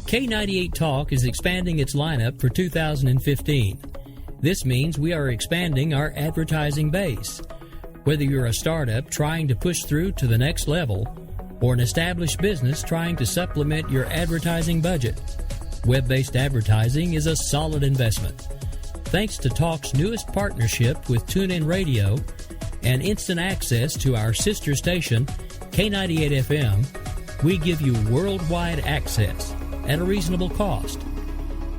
K98 Talk is expanding its lineup for 2015. This means we are expanding our advertising base. Whether you're a startup trying to push through to the next level or an established business trying to supplement your advertising budget, web-based advertising is a solid investment. Thanks to Talk's newest partnership with TuneIn Radio and instant access to our sister station, K98 FM, we give you worldwide access at a reasonable cost.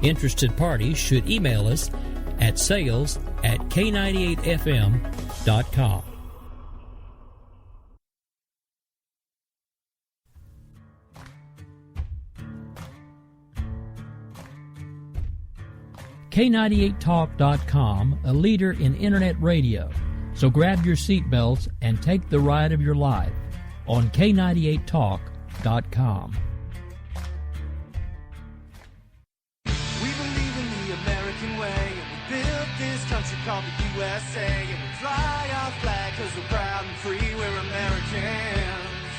Interested parties should email us at sales@k98fm.com. K98talk.com, a leader in internet radio. So grab your seatbelts and take the ride of your life on K98talk.com. We believe in the American way, and we built this country called the USA, and we fly our flag because we're proud and free, we're Americans.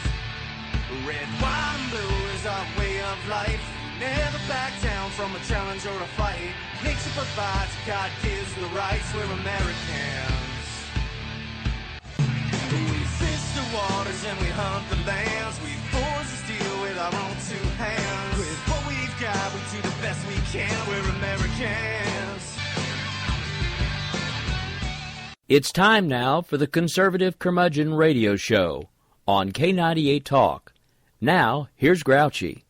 Red, white, and blue is our way of life. We never back down from a challenge or a fight. Nature provides, God gives the rights, we're Americans. We fish the waters and we hunt the lands. We forge the steel with our own two hands. With what we've got, we do the best we can, we're Americans. It's time now for the Conservative Curmudgeon Radio Show on K98 Talk. Now, here's Grouchy.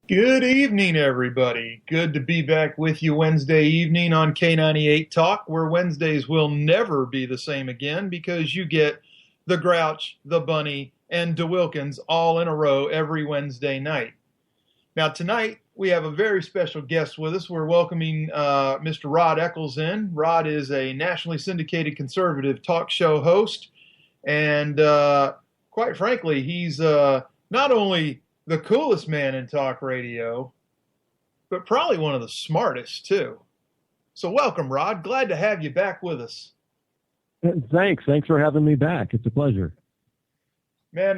Good evening, everybody. Good to be back with you Wednesday evening on K98 Talk, where Wednesdays will never be the same again because you get the Grouch, the Bunny, and DeWilkins all in a row every Wednesday night. Now, tonight, we have a very special guest with us. We're welcoming Mr. Rod Eccles in. Rod is a nationally syndicated conservative talk show host, and quite frankly, he's not only the coolest man in talk radio, but probably one of the smartest, too. So welcome, Rod. Glad to have you back with us. Thanks for having me back. It's a pleasure. Man,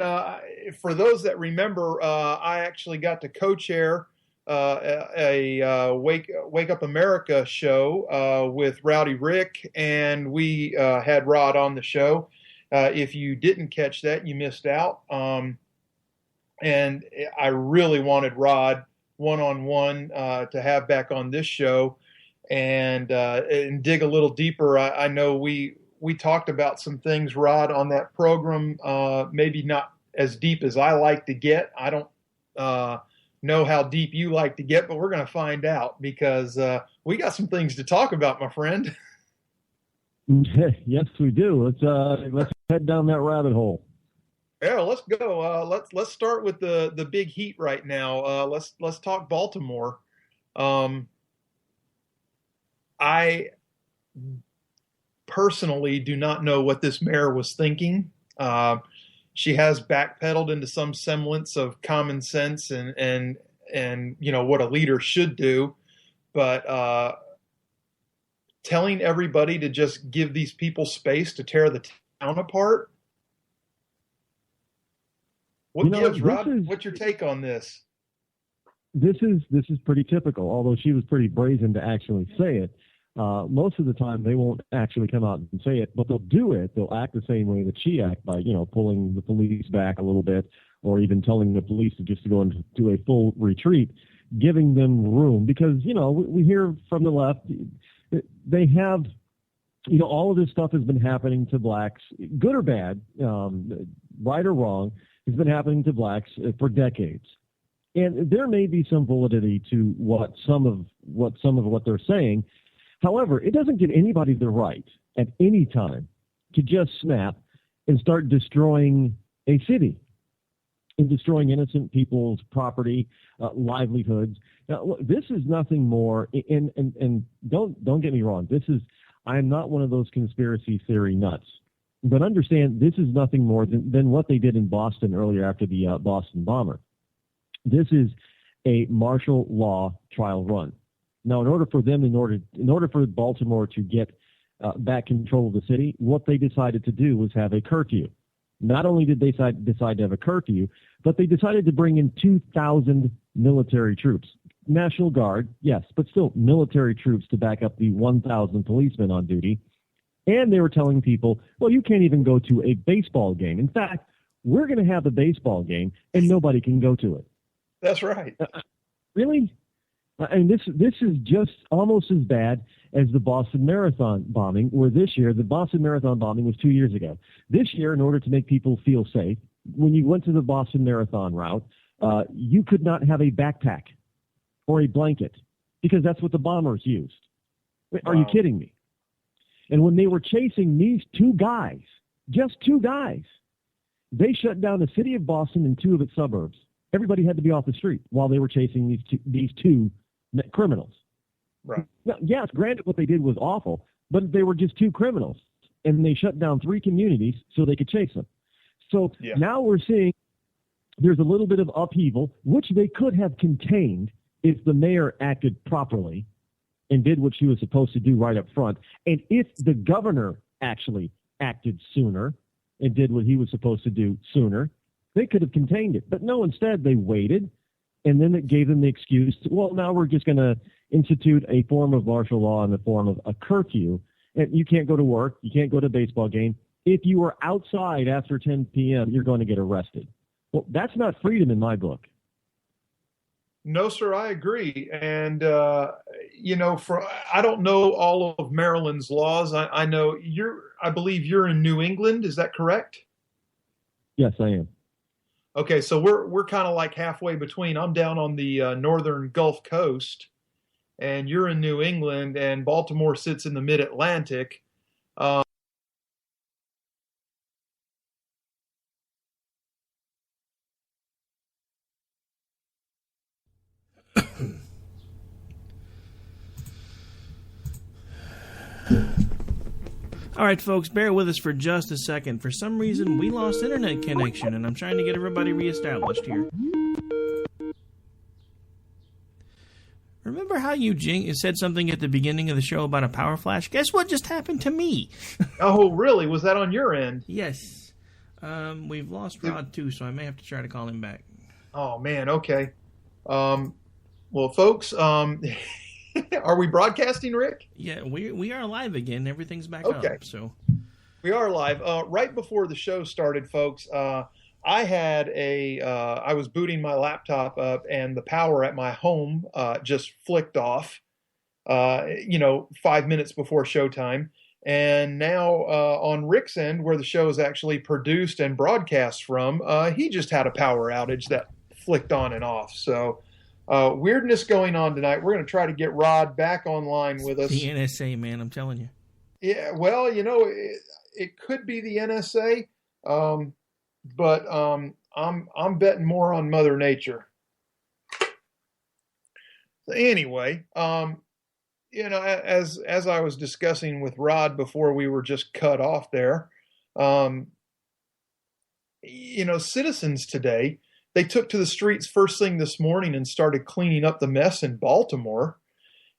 for those that remember, I actually got to co-chair a Wake Up America show with Rowdy Rick, and we had Rod on the show. If you didn't catch that, you missed out. And I really wanted Rod one-on-one to have back on this show and dig a little deeper. I know we talked about some things, Rod, on that program, maybe not as deep as I like to get. I don't know how deep you like to get, but we're going to find out because we got some things to talk about, my friend. Yes, we do. Let's head down that rabbit hole. Yeah, let's go. Let's start with the big heat right now. Let's talk Baltimore. I personally do not know what this mayor was thinking. She has backpedaled into some semblance of common sense and you know what a leader should do, but telling everybody to just give these people space to tear the town apart. What gives, Rod? What's your take on this? This is pretty typical, although she was pretty brazen to actually say it. Most of the time, they won't actually come out and say it, but they'll do it. They'll act the same way that she acted by, pulling the police back a little bit, or even telling the police to go into a full retreat, giving them room. Because, we hear from the left, they have, all of this stuff has been happening to blacks, good or bad, right or wrong. It's been happening to blacks for decades. And there may be some validity to some of what they're saying. However, it doesn't give anybody the right at any time to just snap and start destroying a city and destroying innocent people's property, livelihoods. Now, look, this is nothing more, and don't get me wrong. I am not one of those conspiracy theory nuts. But understand, this is nothing more than what they did in Boston earlier after the Boston bomber. This is a martial law trial run. Now, in order for Baltimore to get back control of the city, what they decided to do was have a curfew. Not only did they decide to have a curfew, but they decided to bring in 2,000 military troops. National Guard, yes, but still military troops to back up the 1,000 policemen on duty. And they were telling people, well, you can't even go to a baseball game. In fact, we're going to have a baseball game and nobody can go to it. That's right. Really? And this is just almost as bad as the Boston Marathon bombing, where this year, the Boston Marathon bombing was 2 years ago. This year, in order to make people feel safe, when you went to the Boston Marathon route, you could not have a backpack or a blanket because that's what the bombers used. Are you kidding me? And when they were chasing these two guys, just two guys, they shut down the city of Boston and two of its suburbs. Everybody had to be off the street while they were chasing these two criminals. Right. Now, yes, granted, what they did was awful, but they were just two criminals, and they shut down 3 communities so they could chase them. So now we're seeing there's a little bit of upheaval, which they could have contained if the mayor acted properly and did what she was supposed to do right up front, and if the governor actually acted sooner and did what he was supposed to do sooner, they could have contained it. But no, instead they waited, and then it gave them the excuse, well, now we're just going to institute a form of martial law in the form of a curfew, and you can't go to work, you can't go to a baseball game. If you are outside after 10 p.m., you're going to get arrested. Well, that's not freedom in my book. No, sir, I agree. And, I don't know all of Maryland's laws. I know I believe you're in New England. Is that correct? Yes, I am. Okay, so we're kind of like halfway between. I'm down on the northern Gulf Coast, and you're in New England, and Baltimore sits in the mid-Atlantic. All right, folks, bear with us for just a second. For some reason, we lost internet connection, and I'm trying to get everybody reestablished here. Remember how you said something at the beginning of the show about a power flash? Guess what just happened to me? Oh, really? Was that on your end? Yes. We've lost Rod, too, so I may have to try to call him back. Oh, man, okay. Well, folks, are we broadcasting, Rick? Yeah, we are live again. Everything's back up. So we are live. Right before the show started, folks, I had I was booting my laptop up, and the power at my home just flicked off. 5 minutes before showtime. And now on Rick's end, where the show is actually produced and broadcast from, he just had a power outage that flicked on and off. So. Weirdness going on tonight. We're going to try to get Rod back online with us. The NSA, man, I'm telling you. Yeah, well, it could be the NSA, but I'm betting more on Mother Nature. So anyway, as I was discussing with Rod before we were just cut off there, citizens today. They took to the streets first thing this morning and started cleaning up the mess in Baltimore.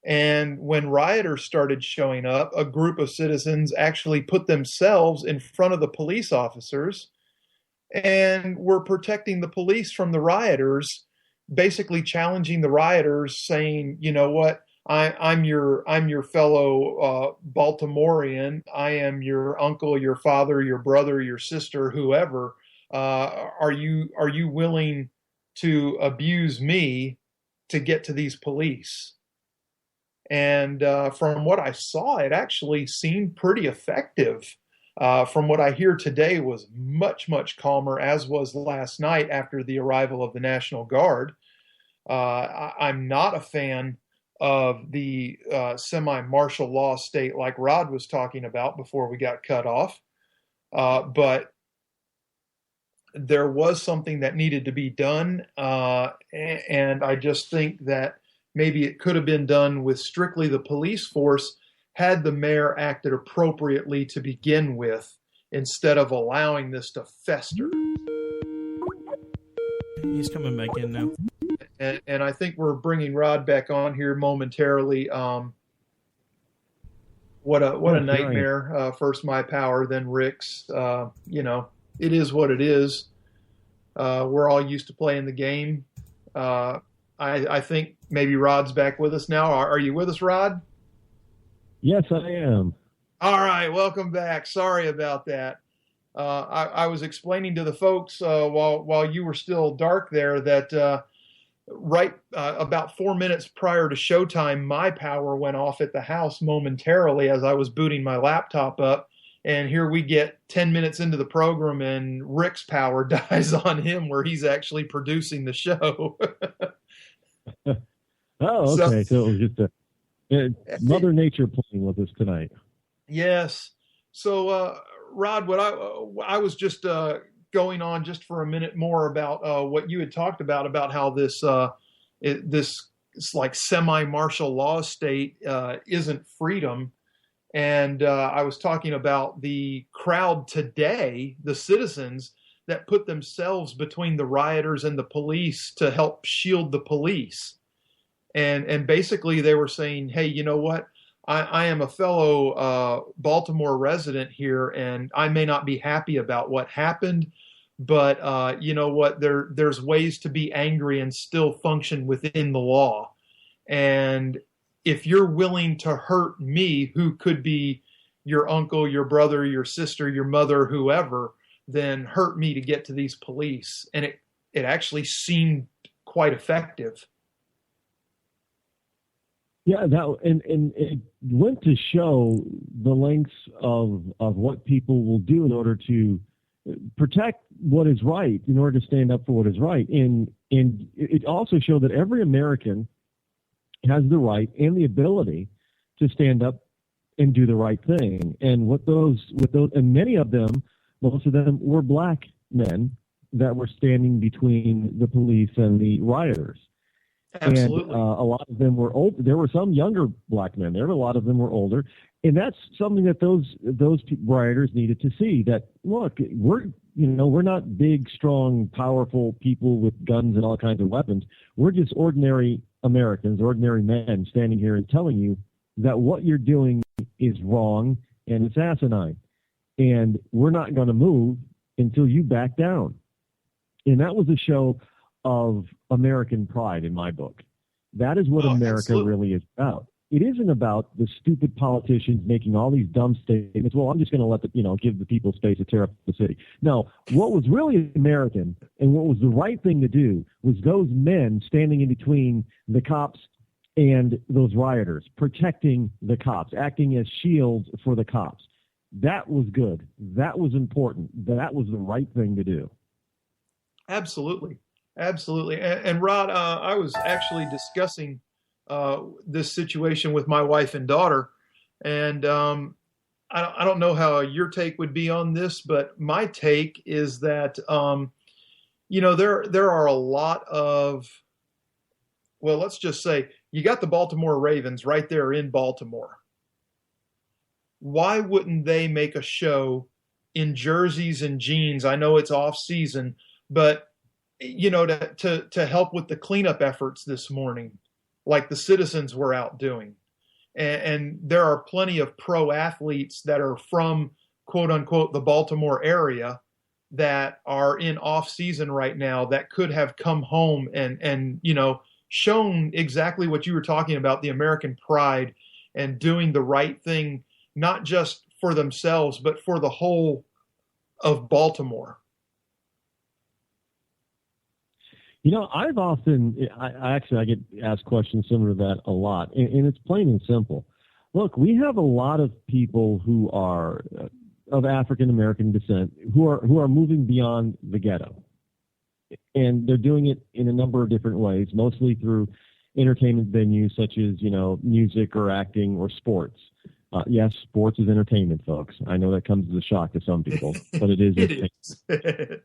And when rioters started showing up, a group of citizens actually put themselves in front of the police officers and were protecting the police from the rioters, basically challenging the rioters, saying, you know what, I'm your fellow Baltimorean. I am your uncle, your father, your brother, your sister, whoever. Are you willing to abuse me to get to these police? And from what I saw, it actually seemed pretty effective. From what I hear today, was much, much calmer, as was last night after the arrival of the National Guard. I'm not a fan of the semi-martial law state like Rod was talking about before we got cut off, but there was something that needed to be done, and I just think that maybe it could have been done with strictly the police force had the mayor acted appropriately to begin with, instead of allowing this to fester. He's coming back in now. And I think we're bringing Rod back on here momentarily. What a nightmare. First my power, then Rick's. It is what it is. We're all used to playing the game. I think maybe Rod's back with us now. Are you with us, Rod? Yes, I am. All right, welcome back. Sorry about that. I was explaining to the folks while you were still dark there that about 4 minutes prior to showtime, my power went off at the house momentarily as I was booting my laptop up. And here we get 10 minutes into the program and Rick's power dies on him where he's actually producing the show. Oh, okay. So it was just Mother Nature playing with us tonight. Yes. So, Rod, what I was just going on just for a minute more about what you had talked about how this like semi-martial law state isn't freedom. And I was talking about the crowd today, the citizens that put themselves between the rioters and the police to help shield the police. And basically they were saying, hey, you know what? I am a fellow Baltimore resident here, and I may not be happy about what happened, but you know what? There's ways to be angry and still function within the law. And if you're willing to hurt me, who could be your uncle, your brother, your sister, your mother, whoever, then hurt me to get to these police. And it actually seemed quite effective. Yeah, and it went to show the lengths of what people will do in order to protect what is right, in order to stand up for what is right. And it also showed that every American has the right and the ability to stand up and do the right thing. And with those, and many of them, most of them were black men that were standing between the police and the rioters. Absolutely. And a lot of them were old. There were some younger black men there, but a lot of them were older. And that's something that those rioters needed to see, that, look, we're not big, strong, powerful people with guns and all kinds of weapons. We're just ordinary Americans, ordinary men standing here and telling you that what you're doing is wrong and it's asinine. And we're not going to move until you back down. And that was a show of American pride in my book. That is what America really is about. It isn't about the stupid politicians making all these dumb statements. Well, I'm just going to give the people space to tear up the city. No, what was really American and what was the right thing to do was those men standing in between the cops and those rioters, protecting the cops, acting as shields for the cops. That was good. That was important. That was the right thing to do. Absolutely. Absolutely. And Rod, I was actually discussing this situation with my wife and daughter. And I don't know how your take would be on this, but my take is that, there are a lot of, well, let's just say you got the Baltimore Ravens right there in Baltimore. Why wouldn't they make a show in jerseys and jeans? I know it's off season, but to help with the cleanup efforts this morning, like the citizens were out doing. And there are plenty of pro athletes that are from, quote unquote, the Baltimore area that are in off season right now that could have come home and shown exactly what you were talking about, the American pride and doing the right thing, not just for themselves, but for the whole of Baltimore. I've often, I get asked questions similar to that a lot, and it's plain and simple. Look, we have a lot of people who are of African American descent who are moving beyond the ghetto, and they're doing it in a number of different ways, mostly through entertainment venues such as music or acting or sports. Yes, sports is entertainment, folks. I know that comes as a shock to some people, but it is. It is.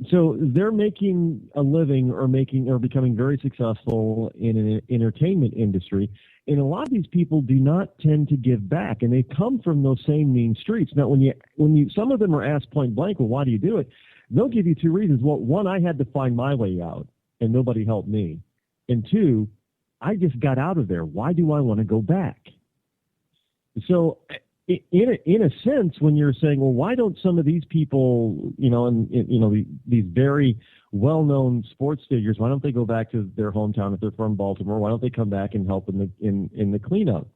So they're making a living or becoming very successful in an entertainment industry. And a lot of these people do not tend to give back, and they come from those same mean streets. Now, when you some of them are asked point blank, well, why do you do it? They'll give you two reasons. Well, one, I had to find my way out, and nobody helped me. And two, I just got out of there. Why do I want to go back? So in a sense, when you're saying, well, why don't some of these people, these very well-known sports figures, why don't they go back to their hometown if they're from Baltimore? Why don't they come back and help in the cleanup?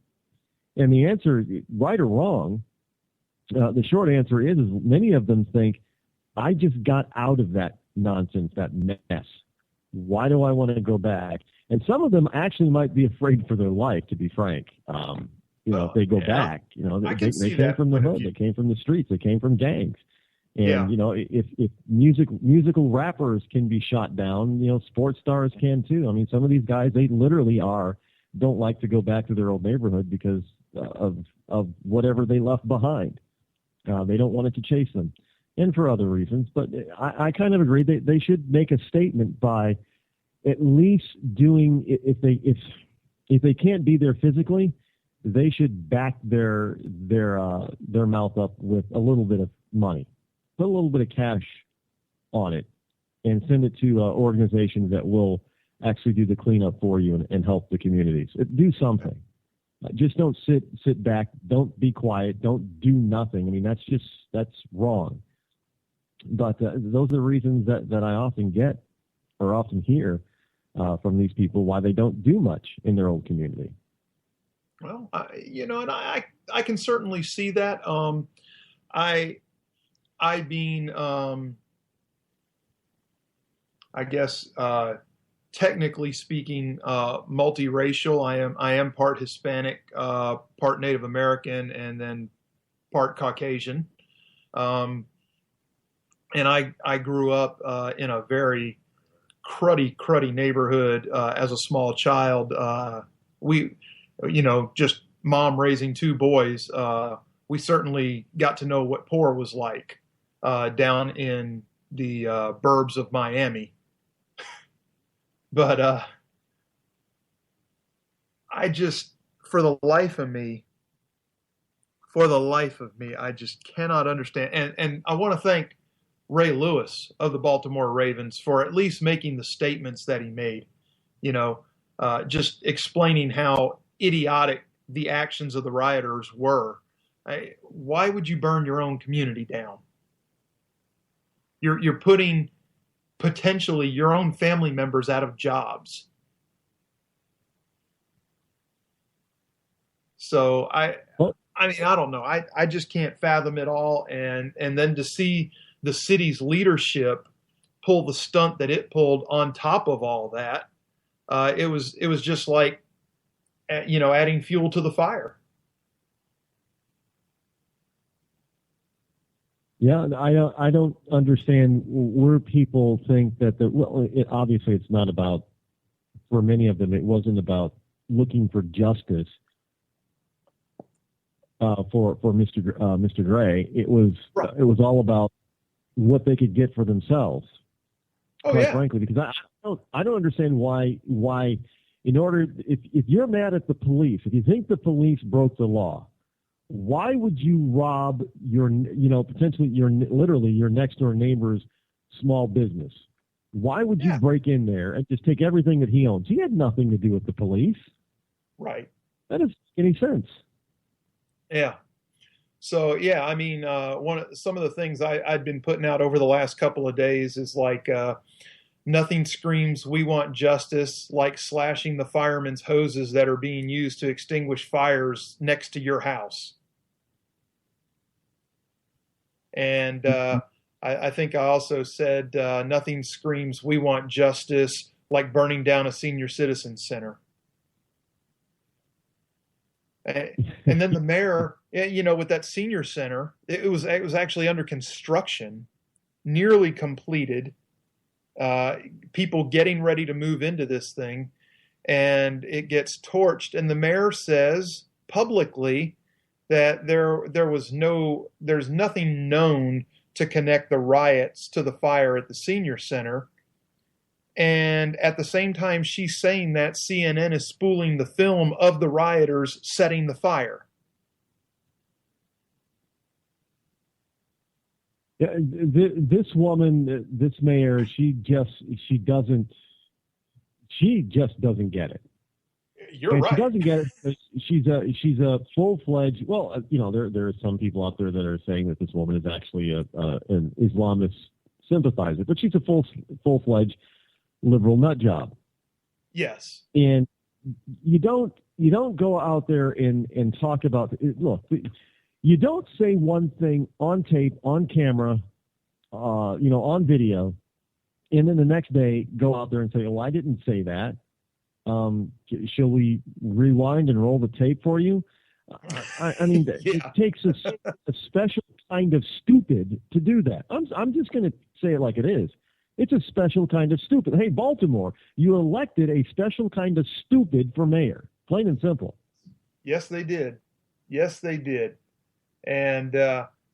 And the answer, right or wrong, the short answer is many of them think, I just got out of that nonsense, that mess. Why do I want to go back? And some of them actually might be afraid for their life, to be frank. If they go back, they came from the hood, they came from the streets, they came from gangs. And, if musical rappers can be shot down, sports stars can too. I mean, some of these guys, they literally don't like to go back to their old neighborhood because of whatever they left behind. They don't want it to chase them, and for other reasons. But I kind of agree that they should make a statement by at least doing, if they can't be there physically, they should back their mouth up with a little bit of money, put a little bit of cash on it, and send it to organizations that will actually do the cleanup for you and help the communities. Do something. Just don't sit back. Don't be quiet. Don't do nothing. I mean, that's wrong. But those are the reasons that I often get or often hear from these people why they don't do much in their old community. Well, I can certainly see that. I being, I guess, technically speaking, multiracial. I am part Hispanic, part Native American, and then part Caucasian. And I grew up in a very cruddy neighborhood as a small child. We, just mom raising two boys. We certainly got to know what poor was like down in the burbs of Miami. But I just, for the life of me, I just cannot understand. And I want to thank Ray Lewis of the Baltimore Ravens for at least making the statements that he made, just explaining how idiotic the actions of the rioters were. Why would you burn your own community down? You're putting potentially your own family members out of jobs. So I mean, I don't know. I just can't fathom it all. And then to see the city's leadership pull the stunt that it pulled on top of all that, it was just like, adding fuel to the fire. Yeah, I don't understand where people think that obviously it's not about, for many of them, it wasn't about looking for justice for Mr. Gray. It was all about what they could get for themselves. Oh, quite yeah. frankly, because I don't understand why if you're mad at the police, if you think the police broke the law, why would you rob potentially literally your next door neighbor's small business? Why would you break in there and just take everything that he owns? He had nothing to do with the police. Right. That doesn't make any sense. Yeah. So, yeah, I mean, some of the things I'd been putting out over the last couple of days is like, nothing screams we want justice like slashing the firemen's hoses that are being used to extinguish fires next to your house. And I think I also said nothing screams we want justice like burning down a senior citizen center. And then the mayor, with that senior center, it was actually under construction, nearly completed. People getting ready to move into this thing, and it gets torched. And the mayor says publicly that there's nothing known to connect the riots to the fire at the senior center. And at the same time she's saying that, CNN is spooling the film of the rioters setting the fire. This woman, this mayor, she just doesn't get it. You're right. She doesn't get it. She's a full-fledged. Well, there are some people out there that are saying that this woman is actually an Islamist sympathizer, but she's a full-fledged liberal nut job. Yes. And you don't go out there and talk about, look, you don't say one thing on tape, on camera, on video, and then the next day go out there and say, I didn't say that. Shall we rewind and roll the tape for you? I mean, Yeah. It takes a special kind of stupid to do that. I'm just going to say it like it is. It's a special kind of stupid. Hey, Baltimore, you elected a special kind of stupid for mayor. Plain and simple. Yes, they did. Yes, they did. And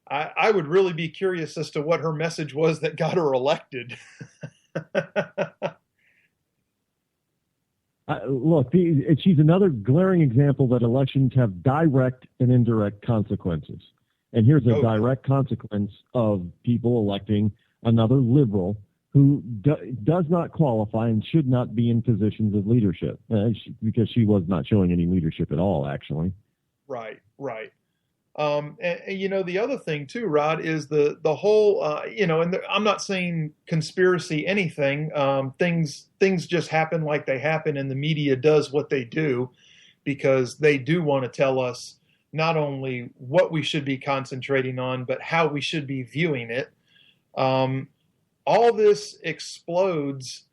I would really be curious as to what her message was that got her elected. Look, she's another glaring example that elections have direct and indirect consequences. And here's a direct consequence of people electing another liberal who does not qualify and should not be in positions of leadership, because she was not showing any leadership at all, actually. Right. And the other thing too, Rod, is the whole, and I'm not saying conspiracy anything. Things just happen like they happen, and the media does what they do because they do want to tell us not only what we should be concentrating on, but how we should be viewing it. All this explodes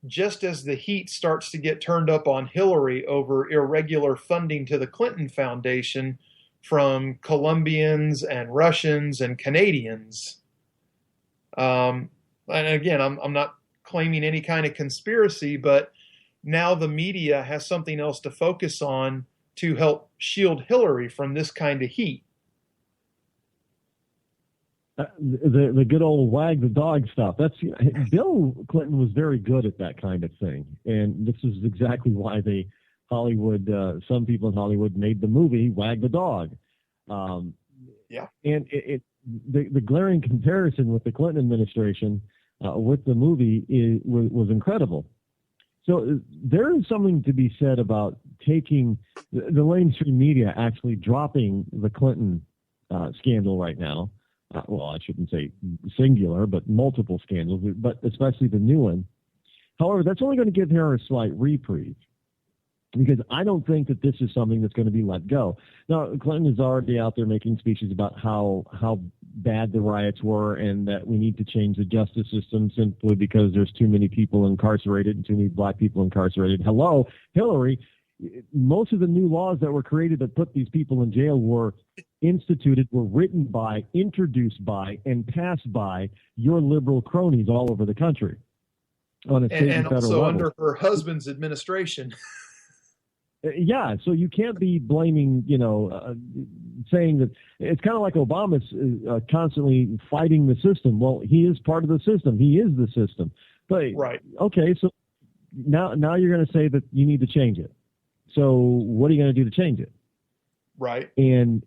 just as the heat starts to get turned up on Hillary over irregular funding to the Clinton Foundation from Colombians and Russians and Canadians. And again, I'm not claiming any kind of conspiracy, but now the media has something else to focus on to help shield Hillary from this kind of heat. The good old wag the dog stuff. Bill Clinton was very good at that kind of thing, and this is exactly why some people in Hollywood made the movie Wag the Dog. Yeah. And the glaring comparison with the Clinton administration with the movie was incredible. So there is something to be said about taking the mainstream media actually dropping the Clinton scandal right now. Well, I shouldn't say singular, but multiple scandals, but especially the new one. However, that's only going to give her a slight reprieve, because I don't think that this is something that's going to be let go. Now, Clinton is already out there making speeches about how bad the riots were and that we need to change the justice system simply because there's too many people incarcerated and too many black people incarcerated. Hello, Hillary. Most of the new laws that were created that put these people in jail were written by, introduced by, and passed by your liberal cronies all over the country on a state and federal also level. Under her husband's administration. Yeah, so you can't be blaming, saying that it's kind of like Obama's constantly fighting the system. Well, he is part of the system. He is the system. But right. Okay, so now you're going to say that you need to change it. So what are you going to do to change it? Right. And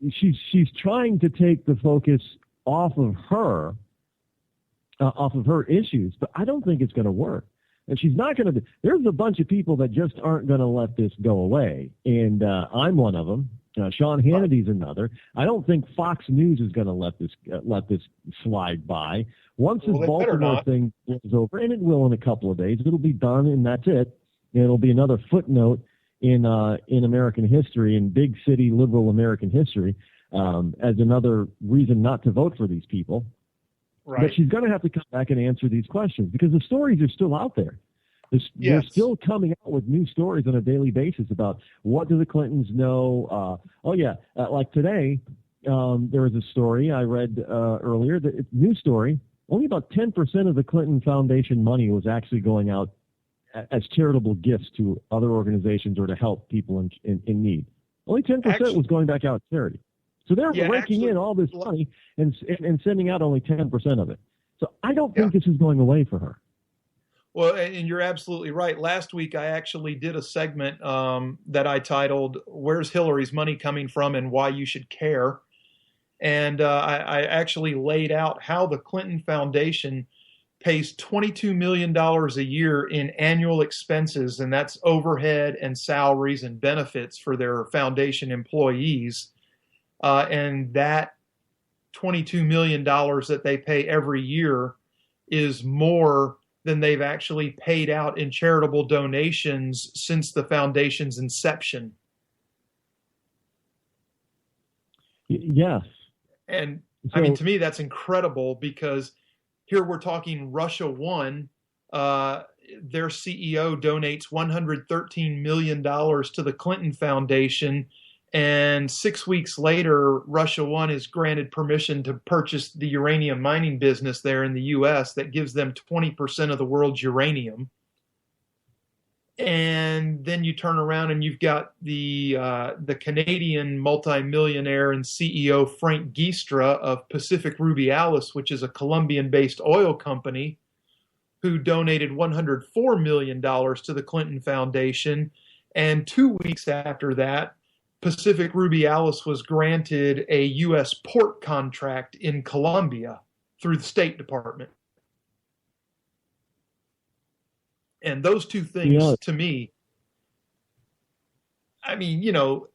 she's trying to take the focus off of her issues, but I don't think it's going to work. And she's not going to. There's a bunch of people that just aren't going to let this go away, and I'm one of them. Sean Hannity's another. I don't think Fox News is going to let this slide by. Once this Baltimore thing is over, and it will in a couple of days, it'll be done, and that's it. And it'll be another footnote in American history, in big city liberal American history, as another reason not to vote for these people. Right. But she's going to have to come back and answer these questions because the stories are still out there. They're still coming out with new stories on a daily basis about what do the Clintons know. Like today, there was a story I read earlier, news story, only about 10% of the Clinton Foundation money was actually going out as charitable gifts to other organizations or to help people in need. Only 10% was going back out to charity. So they're raking in all this money and sending out only 10% of it. So I don't think this is going away for her. Well, and you're absolutely right. Last week, I actually did a segment that I titled, "Where's Hillary's Money Coming From and Why You Should Care?" And I actually laid out how the Clinton Foundation pays $22 million a year in annual expenses, and that's overhead and salaries and benefits for their foundation employees. And that $22 million that they pay every year is more than they've actually paid out in charitable donations since the foundation's inception. Yes. And So, I mean, to me, that's incredible, because here we're talking Russia One. Their CEO donates $113 million to the Clinton Foundation. And 6 weeks later, Russia One is granted permission to purchase the uranium mining business there in the U.S. that gives them 20% of the world's uranium. And then you turn around and you've got the Canadian multimillionaire and CEO Frank Giestra of Pacific Rubialis, which is a Colombian-based oil company, who donated $104 million to the Clinton Foundation. And 2 weeks after that, Pacific Rubialis was granted a U.S. port contract in Colombia through the State Department. And those two things, to me, I mean, you know,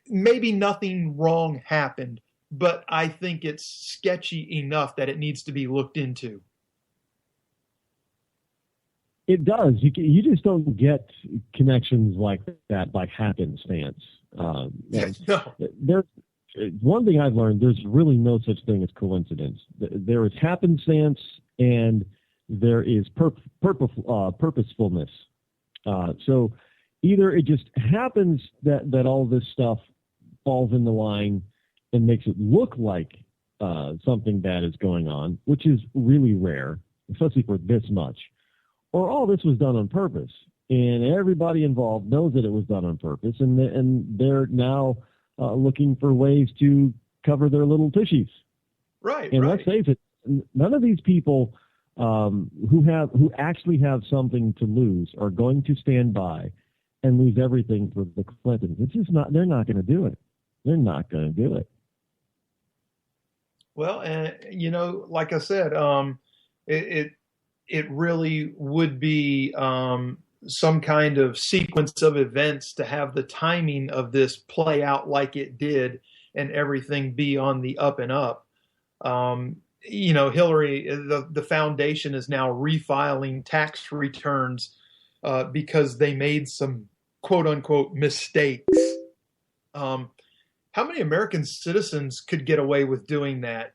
maybe nothing wrong happened, but I think it's sketchy enough that it needs to be looked into. it does. You just don't get connections like that by happenstance. No. There's one thing I've learned: there's really no such thing as coincidence. There is happenstance, and there is purposefulness. So either it just happens that all this stuff falls in the line and makes it look like something bad is going on, which is really rare, especially for this much, or all this was done on purpose, and everybody involved knows that it was done on purpose, and they're now looking for ways to cover their little tushies. Right. And right. let's face it, none of these people who actually have something to lose are going to stand by and lose everything for the Clintons. It's just not. They're not going to do it. They're not going to do it. Well, and like I said, it really would be some kind of sequence of events to have the timing of this play out like it did, and everything be on the up and up. Hillary, the foundation is now refiling tax returns because they made some quote unquote mistakes. How many American citizens could get away with doing that?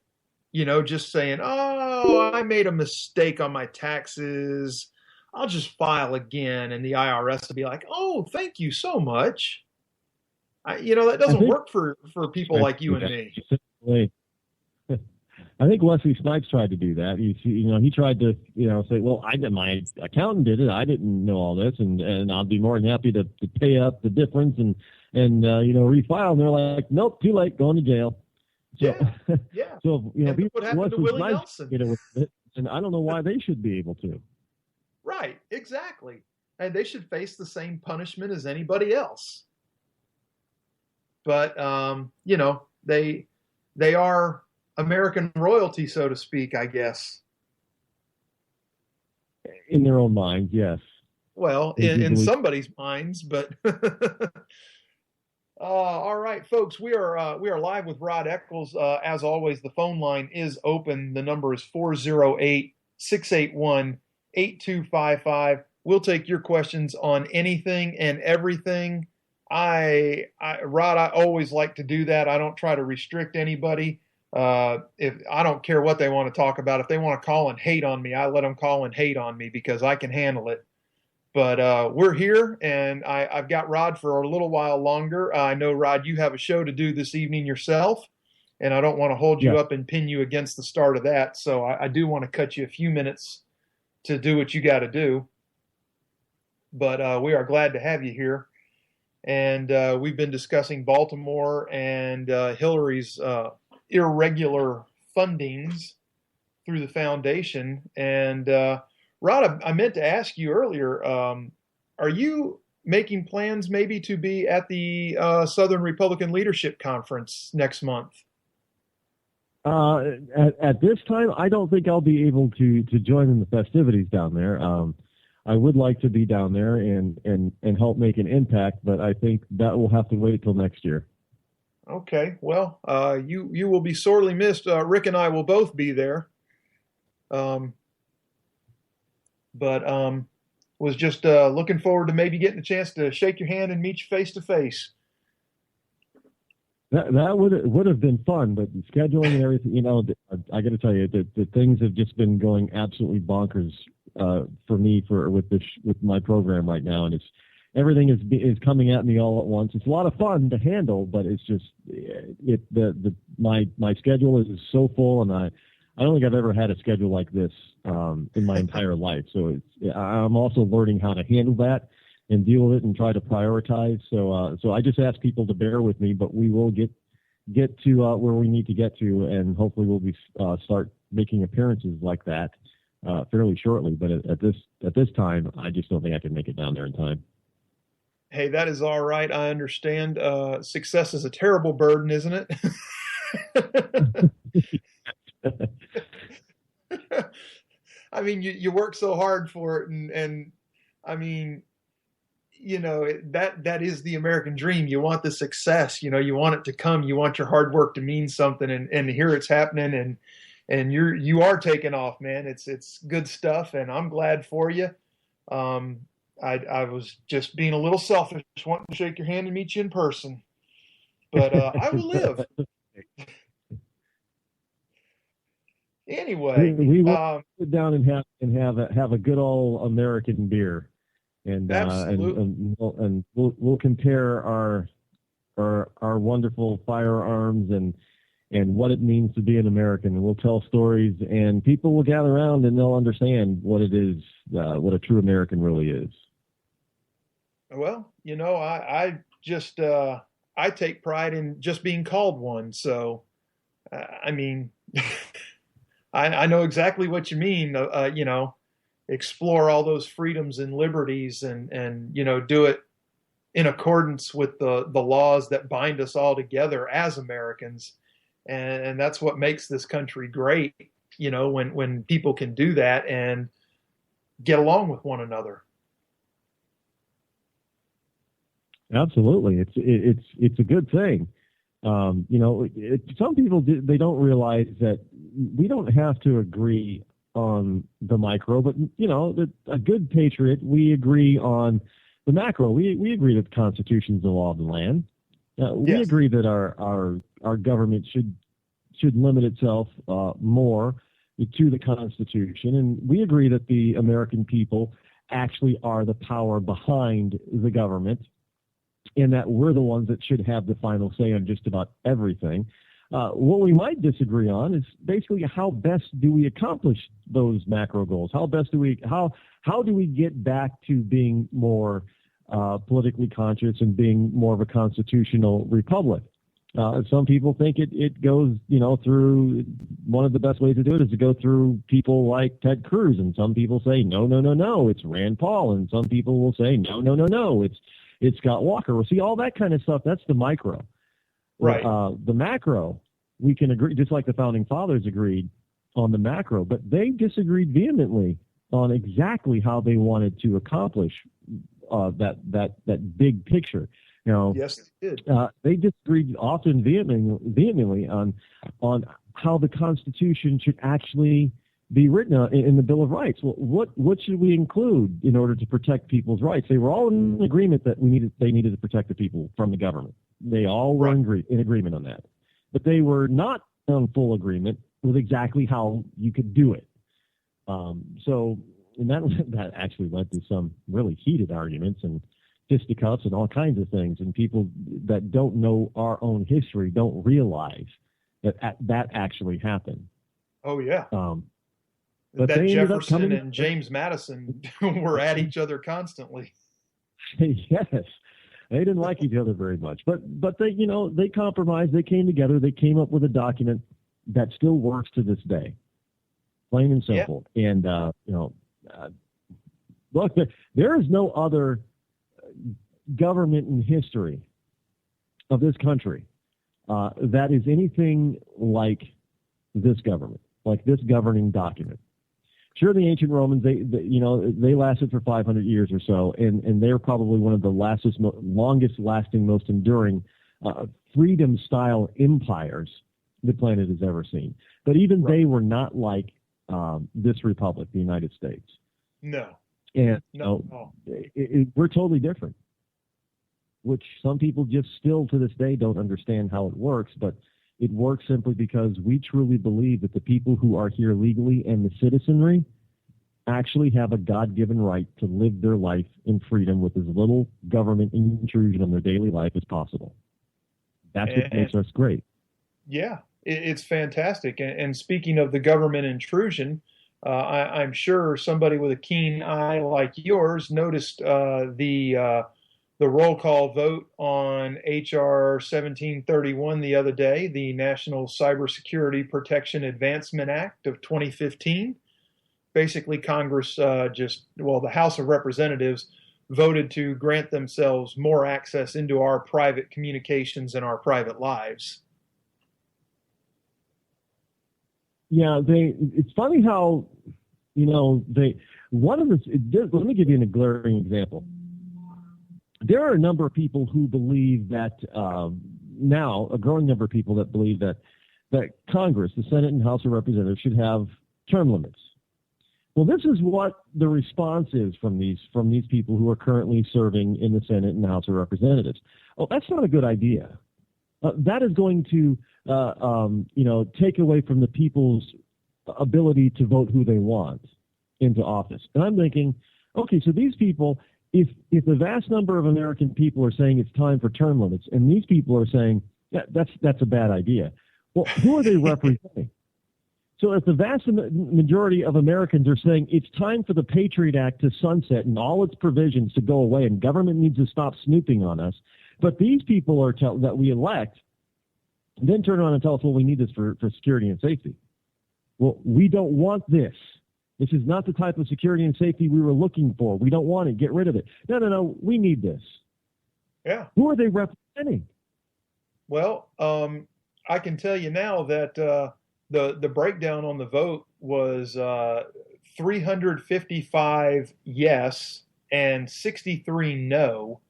Just saying, oh, I made a mistake on my taxes, I'll just file again. And the IRS will be like, oh, thank you so much. That doesn't work for people like you and me. I think Wesley Snipes tried to do that. He tried to, say, well, my accountant did it. I didn't know all this, and I'll be more than happy to pay up the difference and refile. And they're like, nope, too late, going to jail. So, yeah. So what happened to Willie Nelson? Get it with it, and I don't know why they should be able to. Right, exactly, and they should face the same punishment as anybody else. But they are American royalty, so to speak, I guess. In their own minds, yes. Well, in somebody's minds, but all right, folks, we are live with Rod Eccles. As always, the phone line is open. The number is 408-681-8255. We'll take your questions on anything and everything. Rod, I always like to do that. I don't try to restrict anybody. If I don't care what they want to talk about, if they want to call and hate on me, I let them call and hate on me because I can handle it. But we're here, and I've got Rod for a little while longer. I know, Rod, you have a show to do this evening yourself, and I don't want to hold you up and pin you against the start of that. So I do want to cut you a few minutes to do what you got to do. But we are glad to have you here. And we've been discussing Baltimore and Hillary's irregular fundings through the foundation. And Rod, I meant to ask you earlier, are you making plans maybe to be at the Southern Republican Leadership Conference next month? At this time, I don't think I'll be able to join in the festivities down there. I would like to be down there and help make an impact, but I think that will have to wait till next year. Okay, well, you will be sorely missed. Rick and I will both be there. but was just looking forward to maybe getting a chance to shake your hand and meet you face to face. That would have been fun, but the scheduling and everything, you know, I got to tell you that the things have just been going absolutely bonkers for me with my program right now, and everything is coming at me all at once. It's a lot of fun to handle, but it's just my schedule is so full, and I don't think I've ever had a schedule like this in my entire life. So I'm also learning how to handle that and deal with it and try to prioritize. So I just ask people to bear with me, but we will get to where we need to get to, and hopefully we'll be start making appearances like that fairly shortly. But at this time, I just don't think I can make it down there in time. Hey, that is all right. I understand. Success is a terrible burden, isn't it? I mean, you work so hard for it, and I mean, you know, that is the American dream. You want the success, you know, you want it to come. You want your hard work to mean something, and here it's happening, and you are taking off, man. It's good stuff, and I'm glad for you. I was just being a little selfish, wanting to shake your hand and meet you in person, but I will live. Anyway, we will sit down and have a good old American beer, and and we'll compare our wonderful firearms and what it means to be an American, and we'll tell stories, and people will gather around and they'll understand what it is, what a true American really is. Well, you know, I just I take pride in just being called one. So, I mean, I know exactly what you mean. You know, explore all those freedoms and liberties, and you know, do it in accordance with the laws that bind us all together as Americans, and that's what makes this country great. You know, when people can do that and get along with one another. Absolutely, it's a good thing. You know, some people they don't realize that we don't have to agree on the micro, but you know, a good patriot, we agree on the macro. We agree that the Constitution is the law of the land. We Yes. agree that our government should limit itself more to the Constitution, and we agree that the American people actually are the power behind the government, and that we're the ones that should have the final say on just about everything. What we might disagree on is basically how best do we accomplish those macro goals? How do we get back to being more politically conscious and being more of a constitutional republic? Some people think it goes, you know, through one of the best ways to do it is to go through people like Ted Cruz, and some people say no, it's Rand Paul, and some people will say no, it's Scott Walker. Well, see, all that kind of stuff, that's the micro. Right. The macro, we can agree, just like the founding fathers agreed on the macro, but they disagreed vehemently on exactly how they wanted to accomplish that big picture. You know, Yes, they did. They disagreed often vehemently on how the Constitution should actually be written in the Bill of Rights. Well, what should we include in order to protect people's rights? They were all in agreement that they needed to protect the people from the government. They all were in agreement on that, but they were not in full agreement with exactly how you could do it. So, and that actually led to some really heated arguments and fisticuffs and all kinds of things. And people that don't know our own history don't realize that actually happened. Oh yeah. But that they ended up Jefferson and James Madison were at each other constantly. Yes, they didn't like each other very much, but they, you know, they compromised. They came together. They came up with a document that still works to this day, plain and simple. Yeah. And you know, look, there is no other government in history of this country that is anything like this government, like this governing document. Sure, the ancient Romans, they lasted for 500 years or so, and they're probably one of the longest lasting, most enduring freedom-style empires the planet has ever seen. But even they were not like this republic, the United States. No. And No. we're totally different, which some people just still to this day don't understand how it works, but it works simply because we truly believe that the people who are here legally and the citizenry actually have a God-given right to live their life in freedom with as little government intrusion on their daily life as possible. That's what makes us great. Yeah, it's fantastic. And speaking of the government intrusion, I'm sure somebody with a keen eye like yours noticed the roll call vote on H.R. 1731 the other day, the National Cybersecurity Protection Advancement Act of 2015. Basically, Congress the House of Representatives voted to grant themselves more access into our private communications and our private lives. Yeah, it's funny how, let me give you a glaring example. There are a number of people who believe that, now, a growing number of people that believe that Congress, the Senate and House of Representatives, should have term limits. Well, this is what the response is from these people who are currently serving in the Senate and House of Representatives. Oh, that's not a good idea. That is going to, take away from the people's ability to vote who they want into office. And I'm thinking, okay, so these people, if the vast number of American people are saying it's time for term limits, and these people are saying that's a bad idea, well, who are they representing? So if the vast majority of Americans are saying it's time for the Patriot Act to sunset and all its provisions to go away and government needs to stop snooping on us, but these people are that we elect then turn around and tell us, well, we need this for security and safety. Well, we don't want this. This is not the type of security and safety we were looking for. We don't want it. Get rid of it. No. We need this. Yeah. Who are they representing? Well, I can tell you now that the breakdown on the vote was 355 yes and 63 no.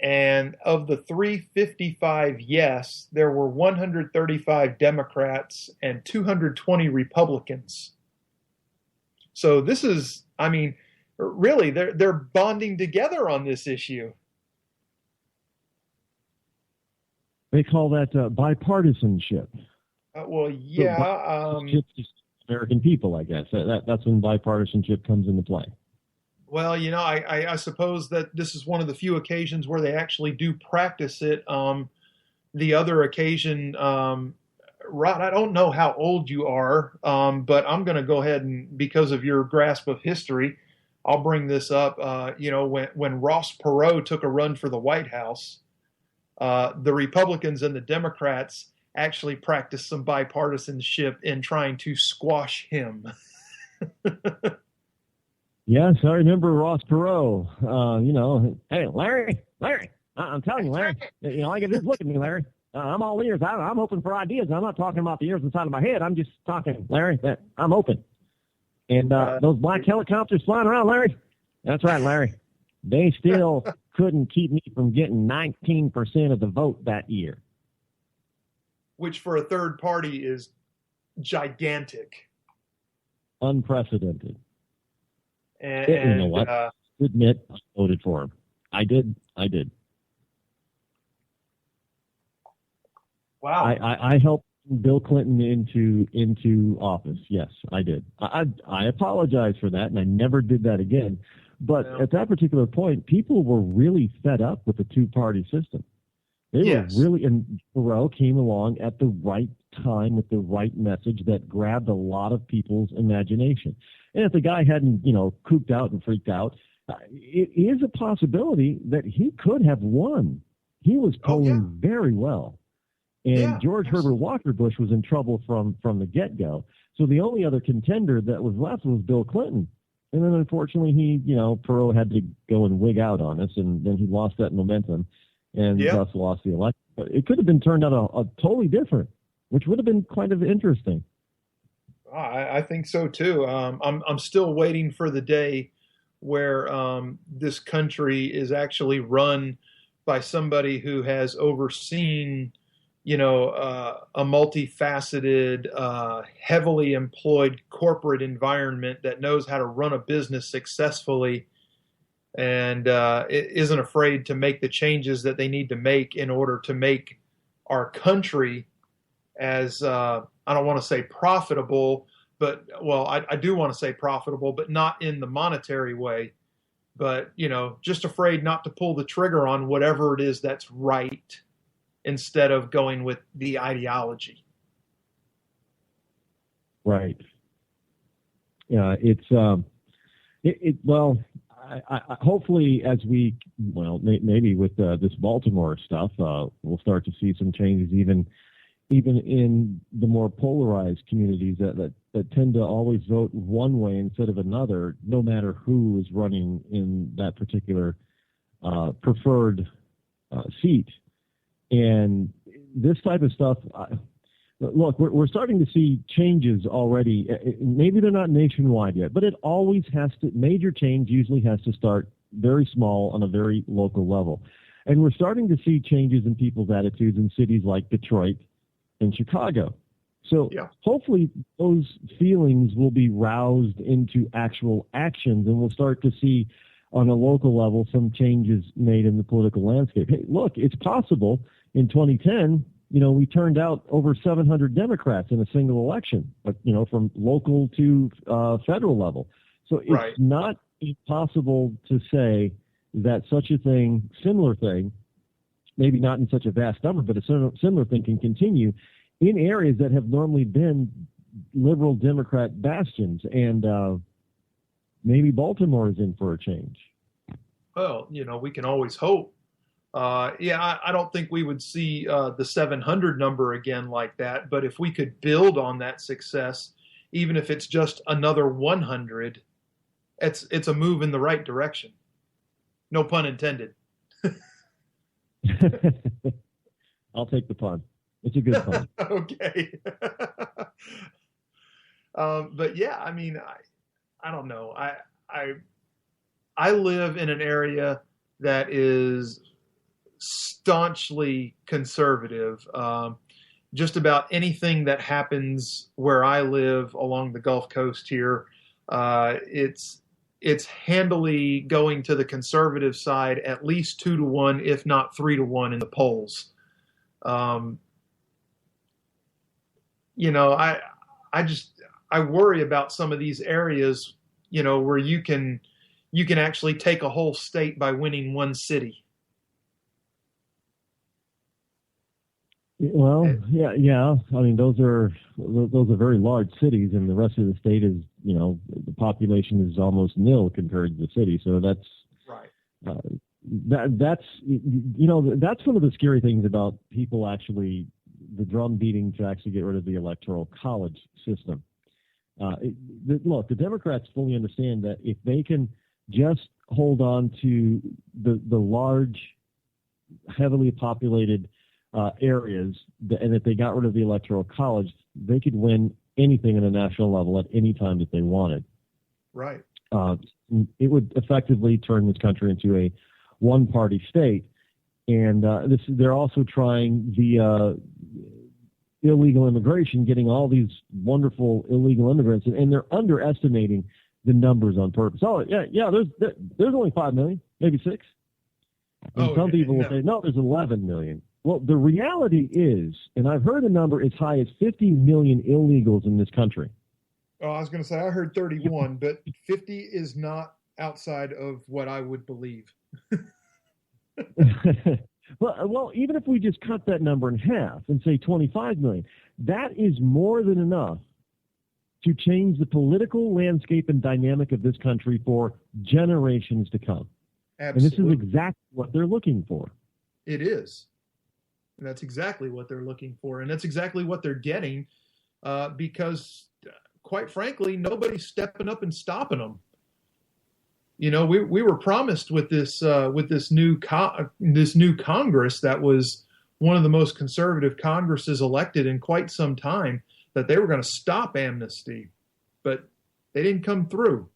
And of the 355 yes, there were 135 Democrats and 220 Republicans. So this is, really, they're bonding together on this issue. They call that bipartisanship. Well, yeah. American people, I guess. That's when bipartisanship comes into play. Well, I suppose that this is one of the few occasions where they actually do practice it. The other occasion, Rod, I don't know how old you are, but I'm going to go ahead and, because of your grasp of history, I'll bring this up. When Ross Perot took a run for the White House, the Republicans and the Democrats actually practiced some bipartisanship in trying to squash him. Yes, I remember Ross Perot. Hey, Larry, I'm telling you, Larry, just look at me, Larry. I'm all ears. I'm open for ideas. I'm not talking about the ears inside of my head. I'm just talking, Larry, that I'm open. And those black helicopters flying around, Larry, that's right, Larry. They still couldn't keep me from getting 19% of the vote that year. Which for a third party is gigantic. Unprecedented. And you know what? Admit I voted for him. I did. Wow. I helped Bill Clinton into office. Yes, I did. I apologize for that, and I never did that again. But at that particular point, people were really fed up with the two-party system. They were really, and Perot came along at the right time with the right message that grabbed a lot of people's imagination. And if the guy hadn't, cooped out and freaked out, it is a possibility that he could have won. He was polling very well. And George Herbert Walker Bush was in trouble from the get-go. So the only other contender that was left was Bill Clinton. And then unfortunately Perot had to go and wig out on us, and then he lost that momentum and thus lost the election. But it could have been turned out a totally different, which would have been kind of interesting. I think so too. I'm still waiting for the day where this country is actually run by somebody who has overseen a multifaceted, heavily employed corporate environment that knows how to run a business successfully and isn't afraid to make the changes that they need to make in order to make our country as, I don't want to say profitable, but, well, I do want to say profitable, but not in the monetary way, but, just afraid not to pull the trigger on whatever it is that's right instead of going with the ideology. Right. Yeah, it's I hopefully as we maybe with this Baltimore stuff, we'll start to see some changes even in the more polarized communities that tend to always vote one way instead of another, no matter who is running in that particular preferred seat. And this type of stuff, look, we're starting to see changes already. Maybe they're not nationwide yet, but it always has to, major change usually has to start very small on a very local level. And we're starting to see changes in people's attitudes in cities like Detroit and Chicago. So hopefully those feelings will be roused into actual actions, and we'll start to see on a local level some changes made in the political landscape. Hey, look, it's possible. In 2010, we turned out over 700 Democrats in a single election, but, from local to federal level. So it's not impossible to say that such a thing, similar thing, maybe not in such a vast number, but a similar thing can continue in areas that have normally been liberal Democrat bastions. And maybe Baltimore is in for a change. Well, we can always hope. I don't think we would see the 700 number again like that. But if we could build on that success, even if it's just another 100, it's a move in the right direction. No pun intended. I'll take the pun. It's a good pun. Okay. But yeah, I don't know. I live in an area that is staunchly conservative. Just about anything that happens where I live along the Gulf Coast here, it's handily going to the conservative side, at least 2-1, if not 3-1 in the polls. I worry about some of these areas, where you can actually take a whole state by winning one city. Well, yeah. Those are very large cities, and the rest of the state is, the population is almost nil compared to the city. So that's right. That's one of the scary things about people actually, the drum beating to actually get rid of the electoral college system. Look, the Democrats fully understand that if they can just hold on to the large, heavily populated areas, and if they got rid of the electoral college, they could win anything at a national level at any time that they wanted. Right. It would effectively turn this country into a one-party state. And they're also trying the illegal immigration, getting all these wonderful illegal immigrants, and they're underestimating the numbers on purpose. Oh, yeah. There's only 5 million, maybe 6. And some people will say, no, there's 11 million. Well, the reality is, and I've heard a number as high as 50 million illegals in this country. Oh, I was going to say I heard 31, but 50 is not outside of what I would believe. Well, even if we just cut that number in half and say 25 million, that is more than enough to change the political landscape and dynamic of this country for generations to come. Absolutely. And this is exactly what they're looking for. It is. And that's exactly what they're looking for. And that's exactly what they're getting because, quite frankly, nobody's stepping up and stopping them. We were promised with this new Congress that was one of the most conservative Congresses elected in quite some time, that they were going to stop amnesty, but they didn't come through.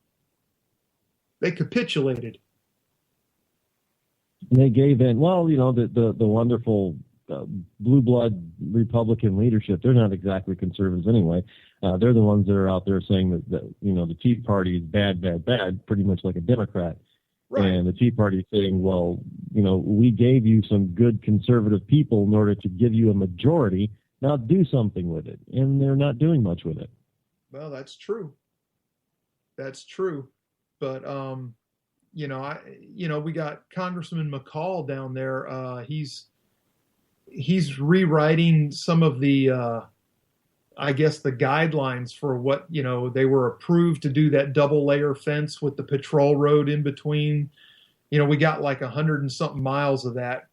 They capitulated. And they gave in. Well, the wonderful blue blood Republican leadership, they're not exactly conservatives anyway. They're the ones that are out there saying that the Tea Party is bad, pretty much like a Democrat. Right. And the Tea Party is saying, well, we gave you some good conservative people in order to give you a majority. Now do something with it. And they're not doing much with it. Well, that's true. That's true. But, we got Congressman McCall down there. He's rewriting some of the, I guess, the guidelines for what, they were approved to do that double layer fence with the patrol road in between. We got like 100 and something miles of that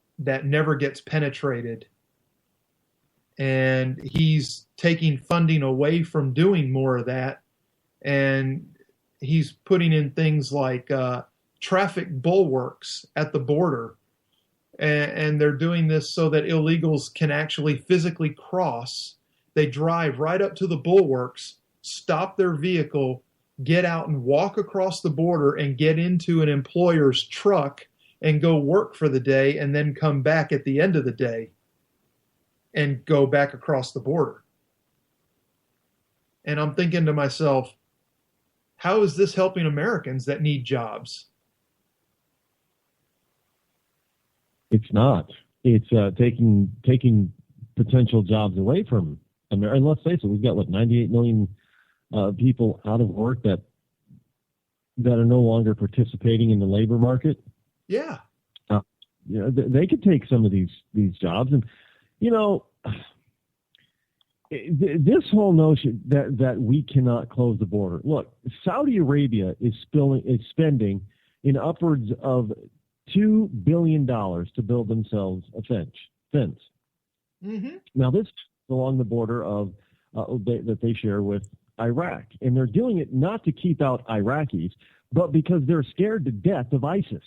never gets penetrated. And he's taking funding away from doing more of that. And he's putting in things like traffic bulwarks at the border. And they're doing this so that illegals can actually physically cross. They drive right up to the bulwarks, stop their vehicle, get out and walk across the border and get into an employer's truck and go work for the day and then come back at the end of the day and go back across the border. And I'm thinking to myself, how is this helping Americans that need jobs? It's not. It's taking potential jobs away from America. And let's face it, we've got 98 million people out of work that are no longer participating in the labor market. Yeah. They could take some of these jobs, and this whole notion that we cannot close the border. Look, Saudi Arabia is spending in upwards of $2 billion to build themselves a fence. Mm-hmm. Now, this is along the border of that they share with Iraq, and they're doing it not to keep out Iraqis, but because they're scared to death of ISIS,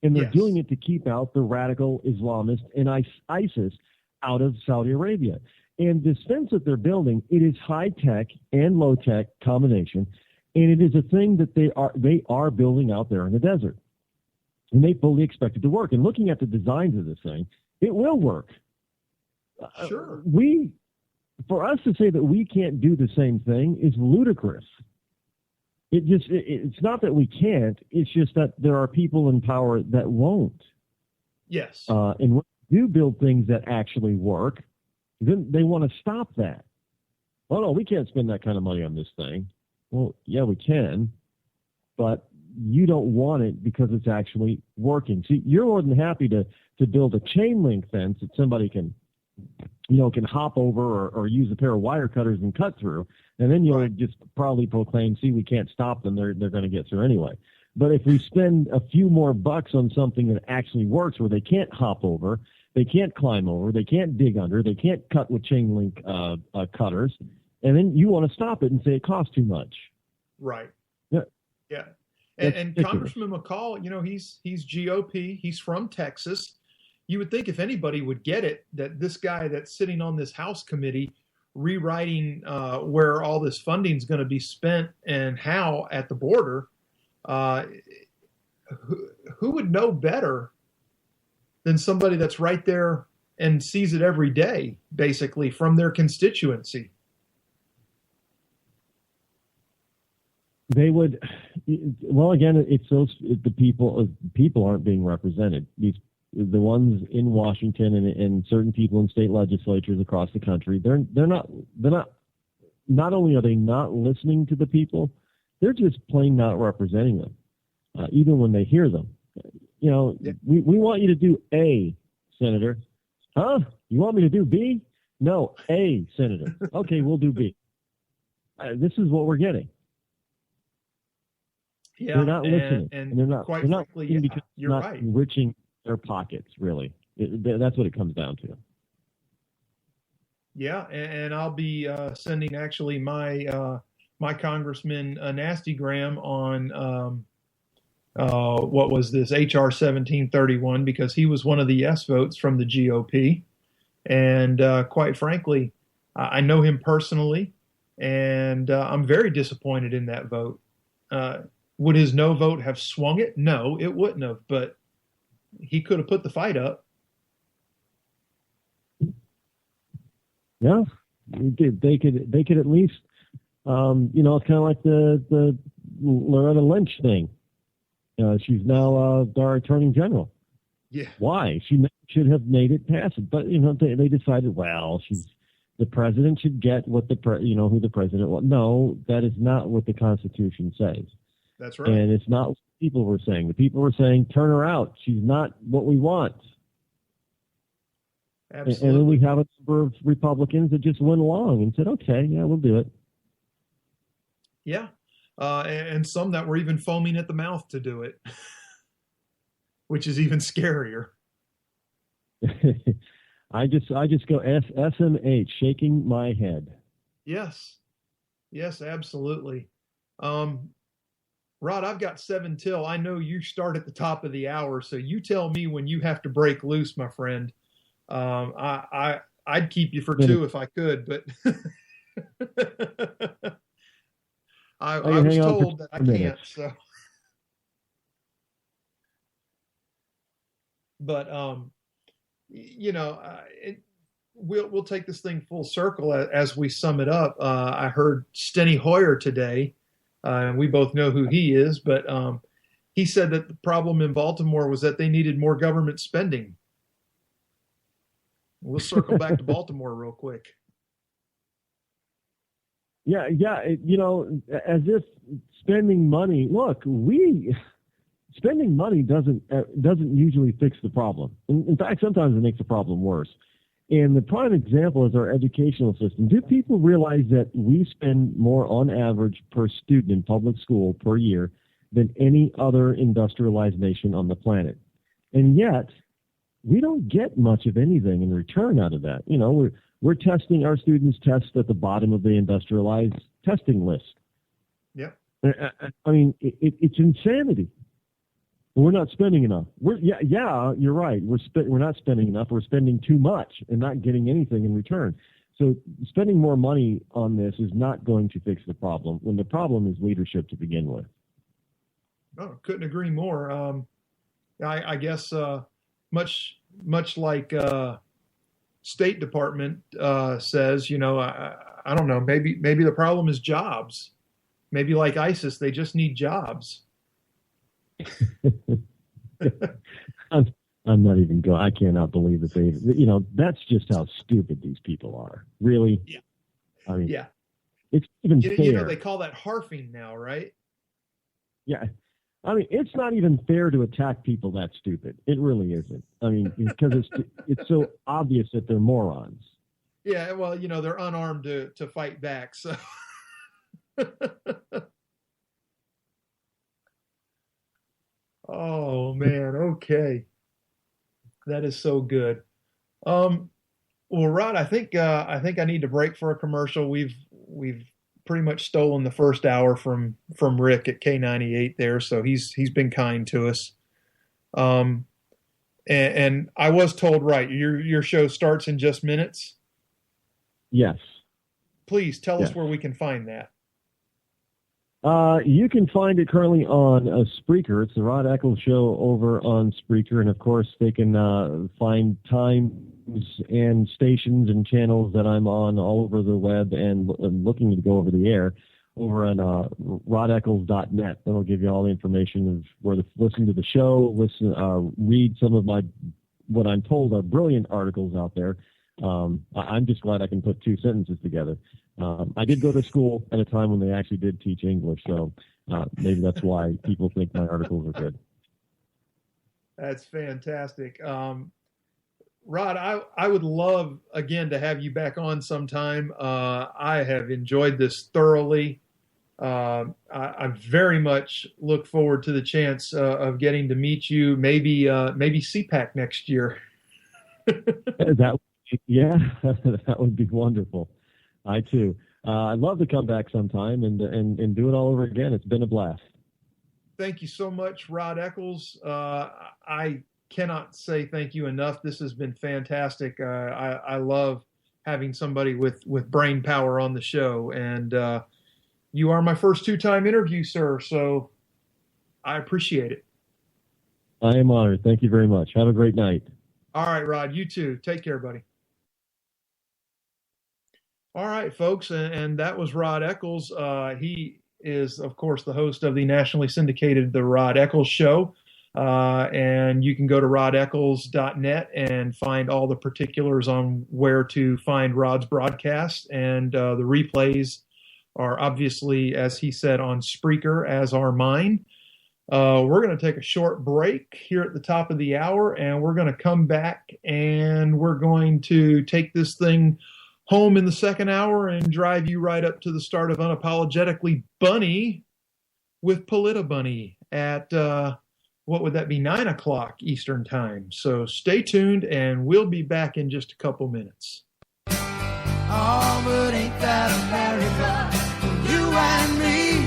and they're doing it to keep out the radical Islamists and ISIS out of Saudi Arabia. And this fence that they're building, it is high tech and low tech combination, and it is a thing that they are building out there in the desert. And they fully expect it to work. And looking at the designs of this thing, it will work. Sure. For us to say that we can't do the same thing is ludicrous. It's not that we can't. It's just that there are people in power that won't. Yes. And when we do build things that actually work, then they want to stop that. Oh, no, we can't spend that kind of money on this thing. Well, yeah, we can, but you don't want it because it's actually working. See, you're more than happy to build a chain link fence that somebody can hop over or use a pair of wire cutters and cut through, and then you'll just probably proclaim, see, we can't stop them. They're going to get through anyway. But if we spend a few more bucks on something that actually works, where they can't hop over, they can't climb over, they can't dig under, they can't cut with chain link cutters, and then you want to stop it and say it costs too much. Right. Yeah. And Congressman McCall, he's GOP. He's from Texas. You would think if anybody would get it, that this guy that's sitting on this House committee rewriting where all this funding is going to be spent and how at the border, who would know better than somebody that's right there and sees it every day, basically, from their constituency? They would, well, again, it's the people aren't being represented. The ones in Washington and certain people in state legislatures across the country, they're not only are they not listening to the people, they're just plain not representing them, even when they hear them. We want you to do A, Senator. Huh? You want me to do B? No, A, Senator. Okay, we'll do B. This is what we're getting. Yeah, they're not listening, and they're not. Quite they're not frankly, because you're not right. enriching their pockets. Really, that's what it comes down to. Yeah, and I'll be sending actually my congressman a nastygram on what was this HR 1731, because he was one of the yes votes from the GOP, and quite frankly, I know him personally, and I'm very disappointed in that vote. Would his no vote have swung it? No, it wouldn't have, but he could have put the fight up. Yeah, they could at least, it's kind of like the Loretta Lynch thing. She's now our attorney general. Yeah. Why? She should have made it pass it, but they decided, well, the president should get what who the president wants. No, that is not what the Constitution says. That's right. And it's not what people were saying. The people were saying, turn her out. She's not what we want. Absolutely. And then we have a number of Republicans that just went along and said, okay, yeah, we'll do it. Yeah. And some that were even foaming at the mouth to do it, which is even scarier. I just go SMH, shaking my head. Yes. Yes, absolutely. Rod, I've got 7 till. I know you start at the top of the hour, so you tell me when you have to break loose, my friend. I'd keep you for 2 if I could, but I was told that I can't. So, but we'll take this thing full circle as we sum it up. I heard Steny Hoyer today, and we both know who he is, but he said that the problem in Baltimore was that they needed more government spending. We'll circle back to Baltimore real quick. Yeah. As if spending money. Look, spending money doesn't usually fix the problem. In fact, sometimes it makes the problem worse. And the prime example is our educational system. Do people realize that we spend more on average per student in public school per year than any other industrialized nation on the planet? And yet, we don't get much of anything in return out of that. We're testing, our students test at the bottom of the industrialized testing list. Yeah. I mean, it's insanity. We're not spending enough. You're right. We're not spending enough. We're spending too much and not getting anything in return. So spending more money on this is not going to fix the problem when the problem is leadership to begin with. Oh, couldn't agree more. I guess much like State Department says, I don't know, maybe the problem is jobs. Maybe like ISIS, they just need jobs. I'm not even going. I cannot believe that that's just how stupid these people are. Really? Yeah. I mean, yeah. It's even fair. They call that harfing now, right? Yeah. I mean, it's not even fair to attack people that stupid. It really isn't. I mean, because it's so obvious that they're morons. Yeah, well, they're unarmed to fight back, so. Oh man, okay. That is so good. Well, Rod, I think I need to break for a commercial. We've pretty much stolen the first hour from Rick at K98 there, so he's been kind to us. And I was told right, your show starts in just minutes. Yes. Please tell us where we can find that. You can find it currently on Spreaker. It's the Rod Eccles Show over on Spreaker, and of course they can find times and stations and channels that I'm on all over the web and looking to go over the air over on rodeccles.net. That'll give you all the information of where to listen to the show, read some of what I'm told are brilliant articles out there. I'm just glad I can put 2 sentences together. I did go to school at a time when they actually did teach English, so maybe that's why people think my articles are good. That's fantastic. Rod, I would love, again, to have you back on sometime. I have enjoyed this thoroughly. I very much look forward to the chance of getting to meet you, maybe CPAC next year. That would be wonderful. I too. I'd love to come back sometime and do it all over again. It's been a blast. Thank you so much, Rod Eccles. I cannot say thank you enough. This has been fantastic. I love having somebody with brain power on the show, and you are my first 2-time interview, sir, so I appreciate it. I am honored. Thank you very much. Have a great night. All right, Rod, you too. Take care, buddy. All right, folks, and that was Rod Eccles. He is, of course, the host of the nationally syndicated The Rod Eccles Show. And you can go to rodeccles.net and find all the particulars on where to find Rod's broadcast. And the replays are obviously, as he said, on Spreaker, as are mine. We're going to take a short break here at the top of the hour, and we're going to come back and we're going to take this thing home in the second hour and drive you right up to the start of Unapologetically Bunny with Polita Bunny at, what would that be, 9 o'clock Eastern Time. So stay tuned, and we'll be back in just a couple minutes. Oh, but ain't that America for you and me?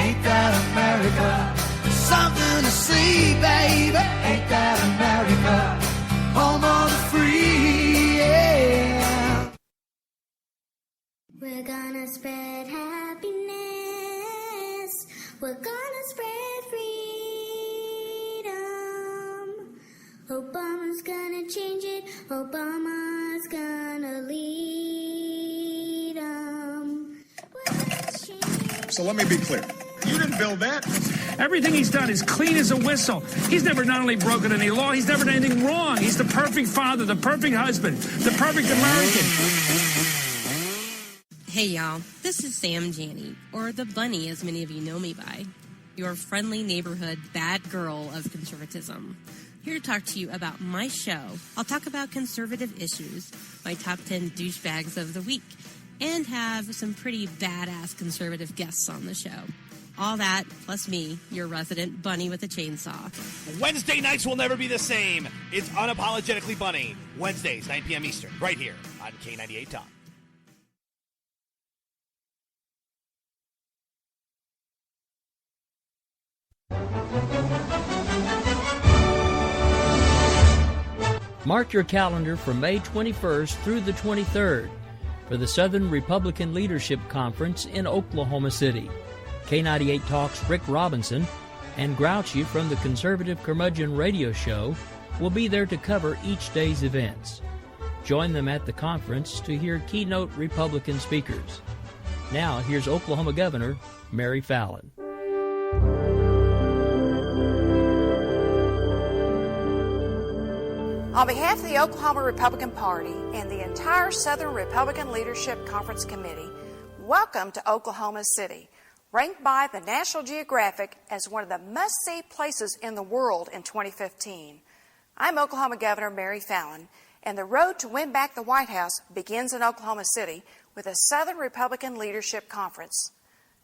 Ain't that America? Something to see, baby. Ain't that America? Home of the free, yeah. We're gonna spread happiness. We're gonna spread freedom. Obama's gonna change it. Obama's gonna lead 'em. So let me be clear. You didn't build that. Everything he's done is clean as a whistle. He's never not only broken any law, he's never done anything wrong. He's the perfect father, the perfect husband, the perfect American. Hey, y'all. This is Sam Janney, or the Bunny, as many of you know me by. Your friendly neighborhood bad girl of conservatism. Here to talk to you about my show. I'll talk about conservative issues, my top 10 douchebags of the week, and have some pretty badass conservative guests on the show. All that, plus me, your resident bunny with a chainsaw. Wednesday nights will never be the same. It's Unapologetically Bunny. Wednesdays, 9 p.m. Eastern, right here on K98 Talk. Mark your calendar for May 21st through the 23rd for the Southern Republican Leadership Conference in Oklahoma City. K98 Talk's Rick Robinson and Grouchy from the Conservative Curmudgeon Radio Show will be there to cover each day's events. Join them at the conference to hear keynote Republican speakers. Now, here's Oklahoma Governor Mary Fallin. On behalf of the Oklahoma Republican Party and the entire Southern Republican Leadership Conference Committee, welcome to Oklahoma City, ranked by the National Geographic as one of the must-see places in the world in 2015. I'm Oklahoma Governor Mary Fallin, and the road to win back the White House begins in Oklahoma City with the Southern Republican Leadership Conference.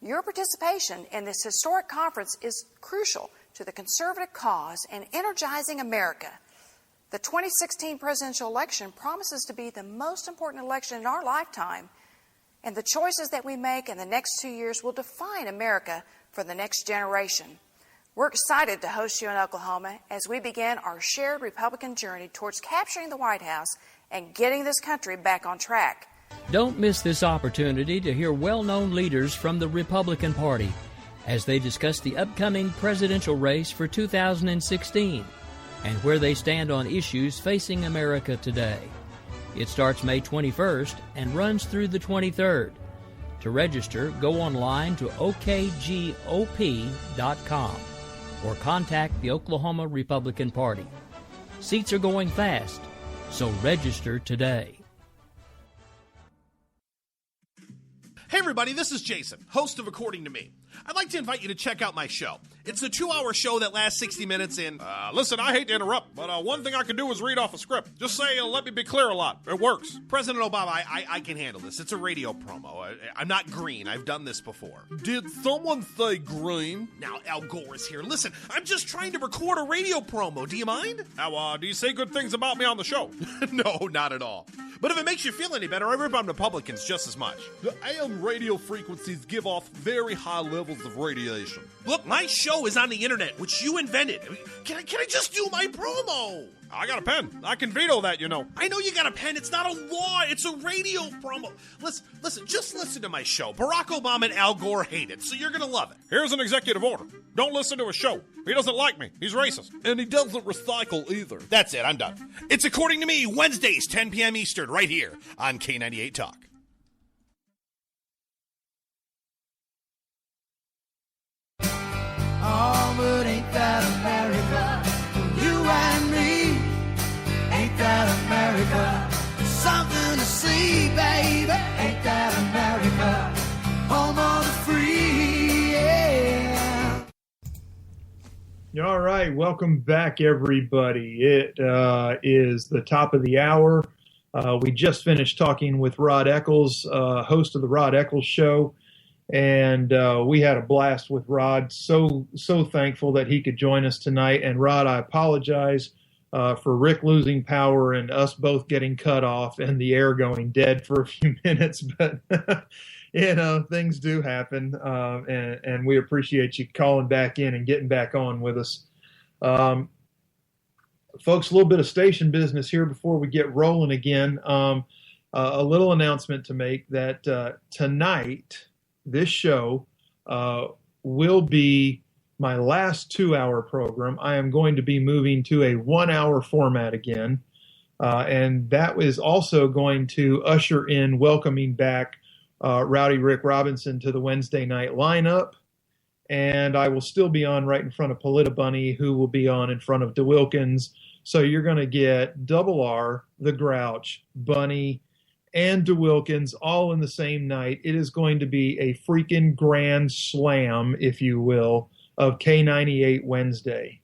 Your participation in this historic conference is crucial to the conservative cause and energizing America. The 2016 presidential election promises to be the most important election in our lifetime, and the choices that we make in the next 2 years will define America for the next generation. We're excited to host you in Oklahoma as we begin our shared Republican journey towards capturing the White House and getting this country back on track. Don't miss this opportunity to hear well-known leaders from the Republican Party as they discuss the upcoming presidential race for 2016 and where they stand on issues facing America today. It starts May 21st and runs through the 23rd. To register, go online to okgop.com or contact the Oklahoma Republican Party. Seats are going fast, so register today. Hey everybody, this is Jason, host of According to Me. I'd like to invite you to check out my show. It's a 2-hour show that lasts 60 minutes in... listen, I hate to interrupt, but one thing I can do is read off a script. Just say, let me be clear a lot. It works. President Obama, I can handle this. It's a radio promo. I'm not green. I've done this before. Did someone say green? Now, Al Gore is here. Listen, I'm just trying to record a radio promo. Do you mind? Now, do you say good things about me on the show? No, not at all. But if it makes you feel any better, I rip on Republicans just as much. The AM radio frequencies give off very high levels of radiation. Look, my show is on the internet, which you invented. Can I just do my promo? I got a pen. I can veto that, you know. I know you got a pen. It's not a law. It's a radio promo. Listen, just listen to my show. Barack Obama and Al Gore hate it, so you're going to love it. Here's an executive order. Don't listen to his show. He doesn't like me. He's racist. And he doesn't recycle either. That's it. I'm done. It's According to Me, Wednesdays, 10 p.m. Eastern, right here on K98 Talk. All right, welcome back, everybody. It is the top of the hour. We just finished talking with Rod Eccles, host of the Rod Eccles Show, and we had a blast with Rod. So thankful that he could join us tonight. And Rod, I apologize for Rick losing power and us both getting cut off and the air going dead for a few minutes, but things do happen, and we appreciate you calling back in and getting back on with us. Folks, a little bit of station business here before we get rolling again. A little announcement to make that tonight, this show will be my last 2-hour program. I am going to be moving to a 1-hour format again, and that is also going to usher in welcoming back Rowdy Rick Robinson to the Wednesday night lineup. And I will still be on right in front of Polita Bunny, who will be on in front of DeWilkins. So you're going to get Double R, The Grouch, Bunny, and DeWilkins all in the same night. It is going to be a freaking grand slam, if you will, of K98 Wednesday.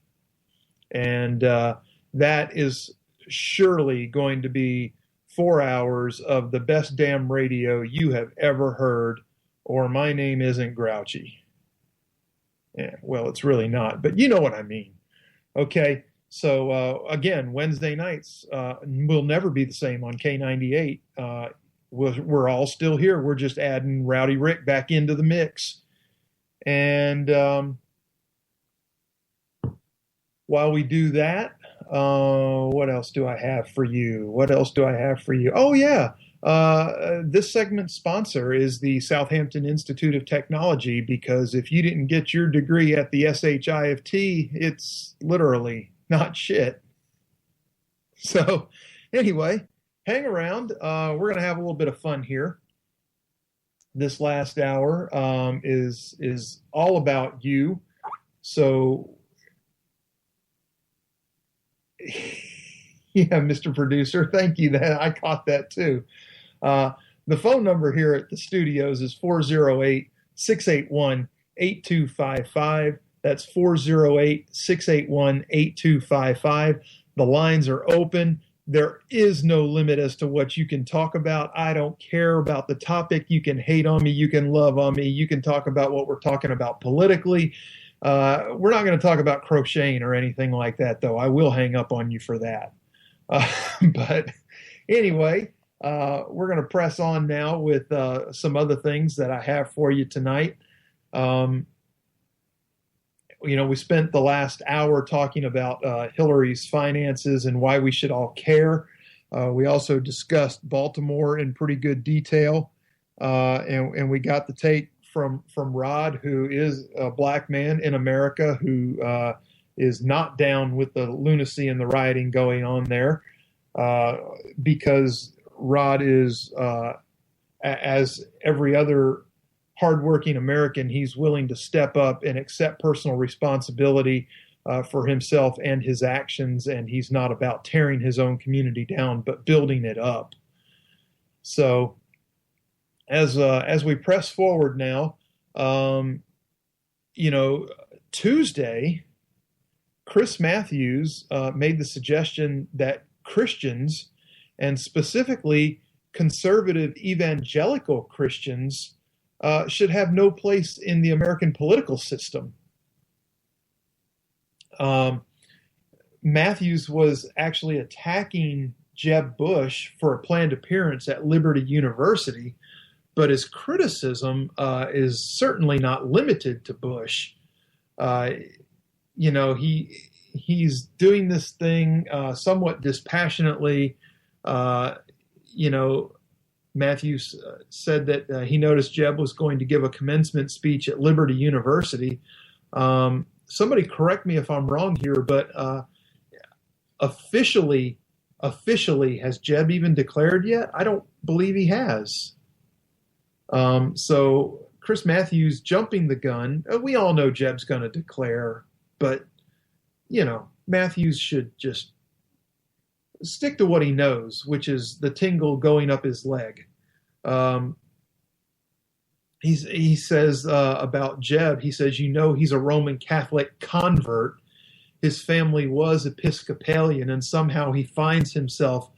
And that is surely going to be 4 hours of the best damn radio you have ever heard, or my name isn't Grouchy. Yeah, well, it's really not, but you know what I mean. Okay, so again, Wednesday nights will never be the same on K98. We're all still here. We're just adding Rowdy Rick back into the mix. And while we do that, what else do I have for you? Oh, yeah. This segment's sponsor is the Southampton Institute of Technology, because if you didn't get your degree at the SHIFT, it's literally not shit. So anyway, hang around. We're going to have a little bit of fun here. This last hour is all about you. So yeah, Mr. Producer, thank you. That I caught that too. The phone number here at the studios is 408-681-8255. That's 408-681-8255. The lines are open. There is no limit as to what you can talk about. I don't care about the topic. You can hate on me. You can love on me. You can talk about what we're talking about politically. We're not going to talk about crocheting or anything like that, though. I will hang up on you for that. But anyway, we're going to press on now with some other things that I have for you tonight. We spent the last hour talking about Hillary's finances and why we should all care. We also discussed Baltimore in pretty good detail, and we got the take from Rod, who is a black man in America who is not down with the lunacy and the rioting going on there, because Rod is, as every other hardworking American, he's willing to step up and accept personal responsibility for himself and his actions, and he's not about tearing his own community down, but building it up. So as we press forward now, Tuesday, Chris Matthews made the suggestion that Christians, and specifically conservative evangelical Christians, should have no place in the American political system. Matthews was actually attacking Jeb Bush for a planned appearance at Liberty University, but his criticism is certainly not limited to Bush. He's doing this thing somewhat dispassionately. Matthews said that he noticed Jeb was going to give a commencement speech at Liberty University. Somebody correct me if I'm wrong here, but officially, has Jeb even declared yet? I don't believe he has. So Chris Matthews jumping the gun. We all know Jeb's going to declare, but Matthews should just stick to what he knows, which is the tingle going up his leg. He says about Jeb, he says, he's a Roman Catholic convert. his family was Episcopalian, and somehow he finds himself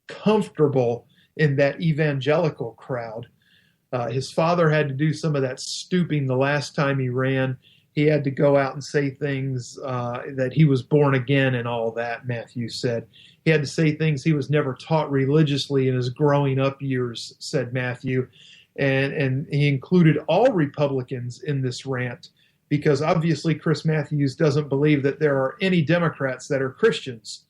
comfortable in that evangelical crowd. His father had to do some of that stooping the last time he ran. He had to go out and say things that he was born again and all that, Matthew said. He had to say things he was never taught religiously in his growing up years, said Matthew. And he included all Republicans in this rant because obviously Chris Matthews doesn't believe that there are any Democrats that are Christians.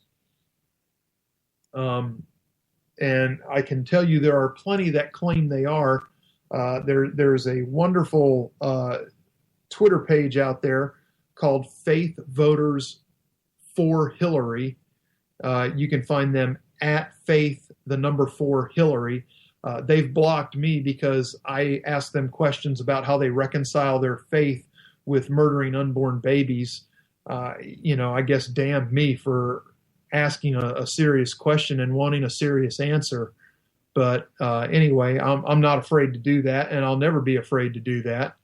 And I can tell you there are plenty that claim they are. There's a wonderful Twitter page out there called Faith Voters for Hillary. You can find them at Faith, the number 4 Hillary. They've blocked me because I ask them questions about how they reconcile their faith with murdering unborn babies. I guess damn me for asking a serious question and wanting a serious answer. But anyway, I'm not afraid to do that, and I'll never be afraid to do that.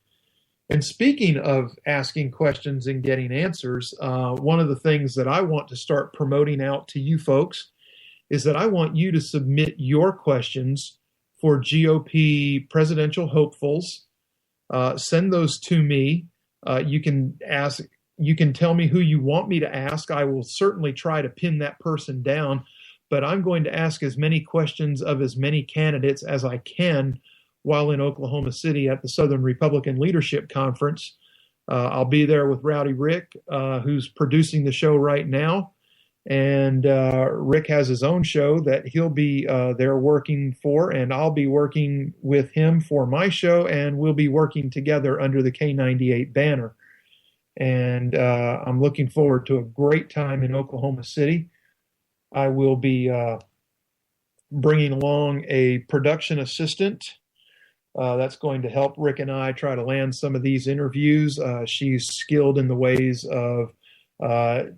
And speaking of asking questions and getting answers, one of the things that I want to start promoting out to you folks is that I want you to submit your questions for GOP presidential hopefuls. Send those to me. You can tell me who you want me to ask. I will certainly try to pin that person down, but I'm going to ask as many questions of as many candidates as I can while in Oklahoma City at the Southern Republican Leadership Conference. I'll be there with Rowdy Rick, who's producing the show right now. And Rick has his own show that he'll be there working for, and I'll be working with him for my show, and we'll be working together under the K98 banner. And I'm looking forward to a great time in Oklahoma City. I will be bringing along a production assistant that's going to help Rick and I try to land some of these interviews. She's skilled in the ways of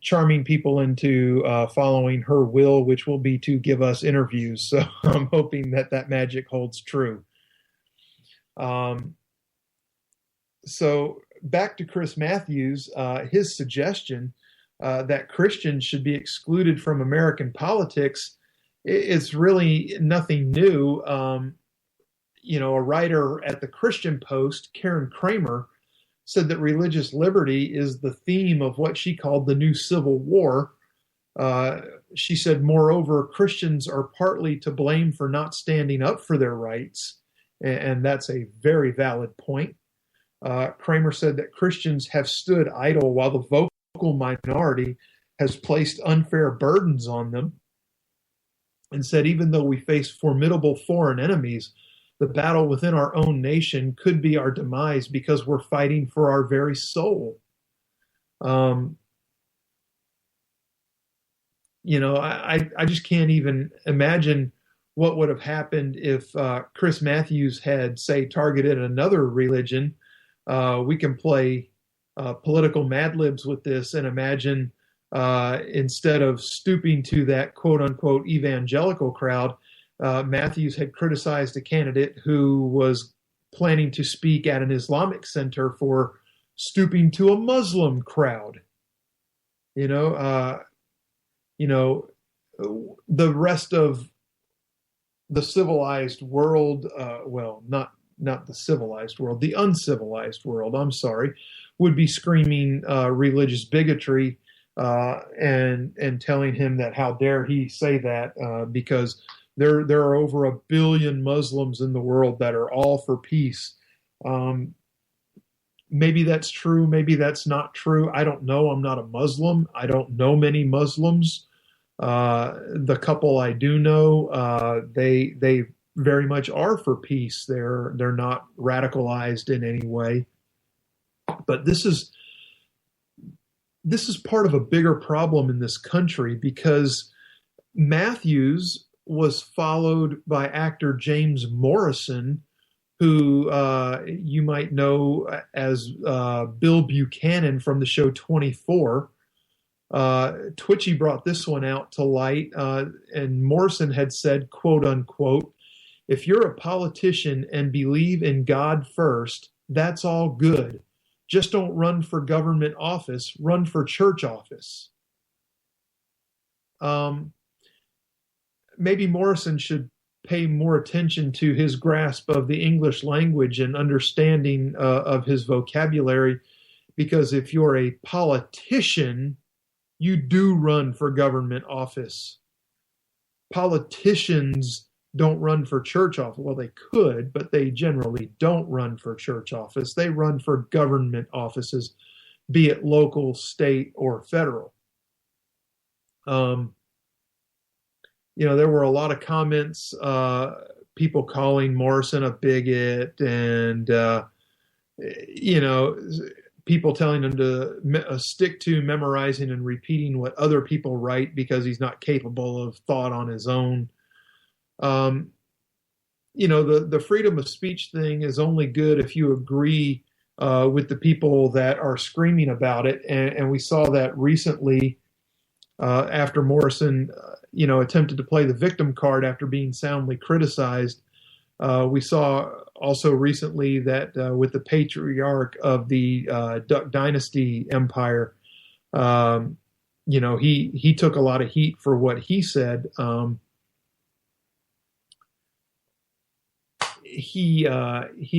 charming people into following her will, which will be to give us interviews. So I'm hoping that magic holds true. So back to Chris Matthews, his suggestion that Christians should be excluded from American politics, it's really nothing new. A writer at the Christian Post, Karen Kramer, said that religious liberty is the theme of what she called the new Civil War. She said, moreover, Christians are partly to blame for not standing up for their rights. And that's a very valid point. Kramer said that Christians have stood idle while the vocal minority has placed unfair burdens on them, and said even though we face formidable foreign enemies, the battle within our own nation could be our demise because we're fighting for our very soul. I just can't even imagine what would have happened if Chris Matthews had, say, targeted another religion. We can play political Mad Libs with this and imagine instead of stooping to that quote-unquote evangelical crowd, Matthews had criticized a candidate who was planning to speak at an Islamic center for stooping to a Muslim crowd. The rest of the civilized world, not the civilized world, the uncivilized world, I'm sorry, would be screaming religious bigotry and telling him that how dare he say that because there are over 1 billion Muslims in the world that are all for peace. Maybe that's true. Maybe that's not true. I don't know. I'm not a Muslim. I don't know many Muslims. The couple I do know, they very much are for peace. They're not radicalized in any way. But this is part of a bigger problem in this country because Matthews was followed by actor James Morrison, who you might know as Bill Buchanan from the show 24. Twitchy brought this one out to light, and Morrison had said, quote unquote, "If you're a politician and believe in God first, that's all good. Just don't run for government office, run for church office. Maybe Morrison should pay more attention to his grasp of the English language and understanding of his vocabulary, because if you're a politician, you do run for government office. Politicians don't run for church office. Well, they could, but they generally don't run for church office. They run for government offices, be it local, state, or federal. There were a lot of comments, people calling Morrison a bigot, and, people telling him to stick to memorizing and repeating what other people write because he's not capable of thought on his own. The freedom of speech thing is only good if you agree with the people that are screaming about it. And we saw that recently after Morrison, attempted to play the victim card after being soundly criticized. We saw also recently that with the patriarch of the Duck Dynasty empire, he took a lot of heat for what he said. He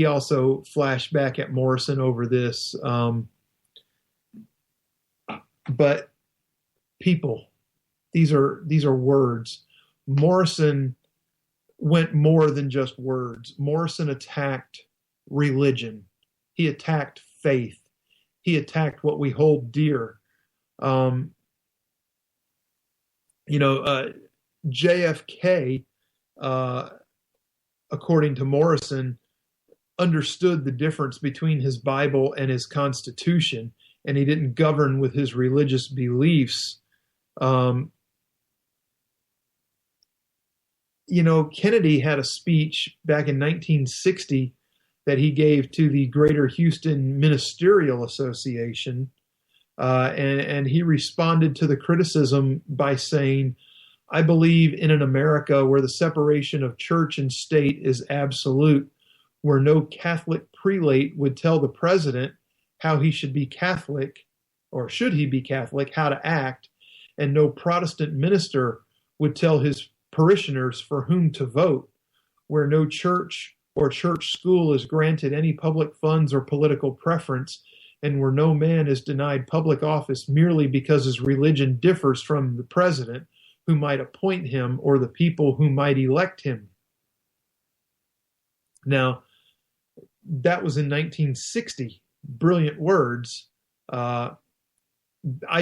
also flashed back at Morrison over this. But people, these are words. Morrison went more than just words. Morrison attacked religion. He attacked faith. He attacked what we hold dear. JFK, according to Morrison, understood the difference between his Bible and his Constitution, and he didn't govern with his religious beliefs. Kennedy had a speech back in 1960 that he gave to the Greater Houston Ministerial Association, and he responded to the criticism by saying, "I believe in an America where the separation of church and state is absolute, where no Catholic prelate would tell the president how he should be Catholic, or should he be Catholic, how to act, and no Protestant minister would tell his parishioners for whom to vote, where no church or church school is granted any public funds or political preference, and where no man is denied public office merely because his religion differs from the president who might appoint him or the people who might elect him." Now, that was in 1960. Brilliant words. I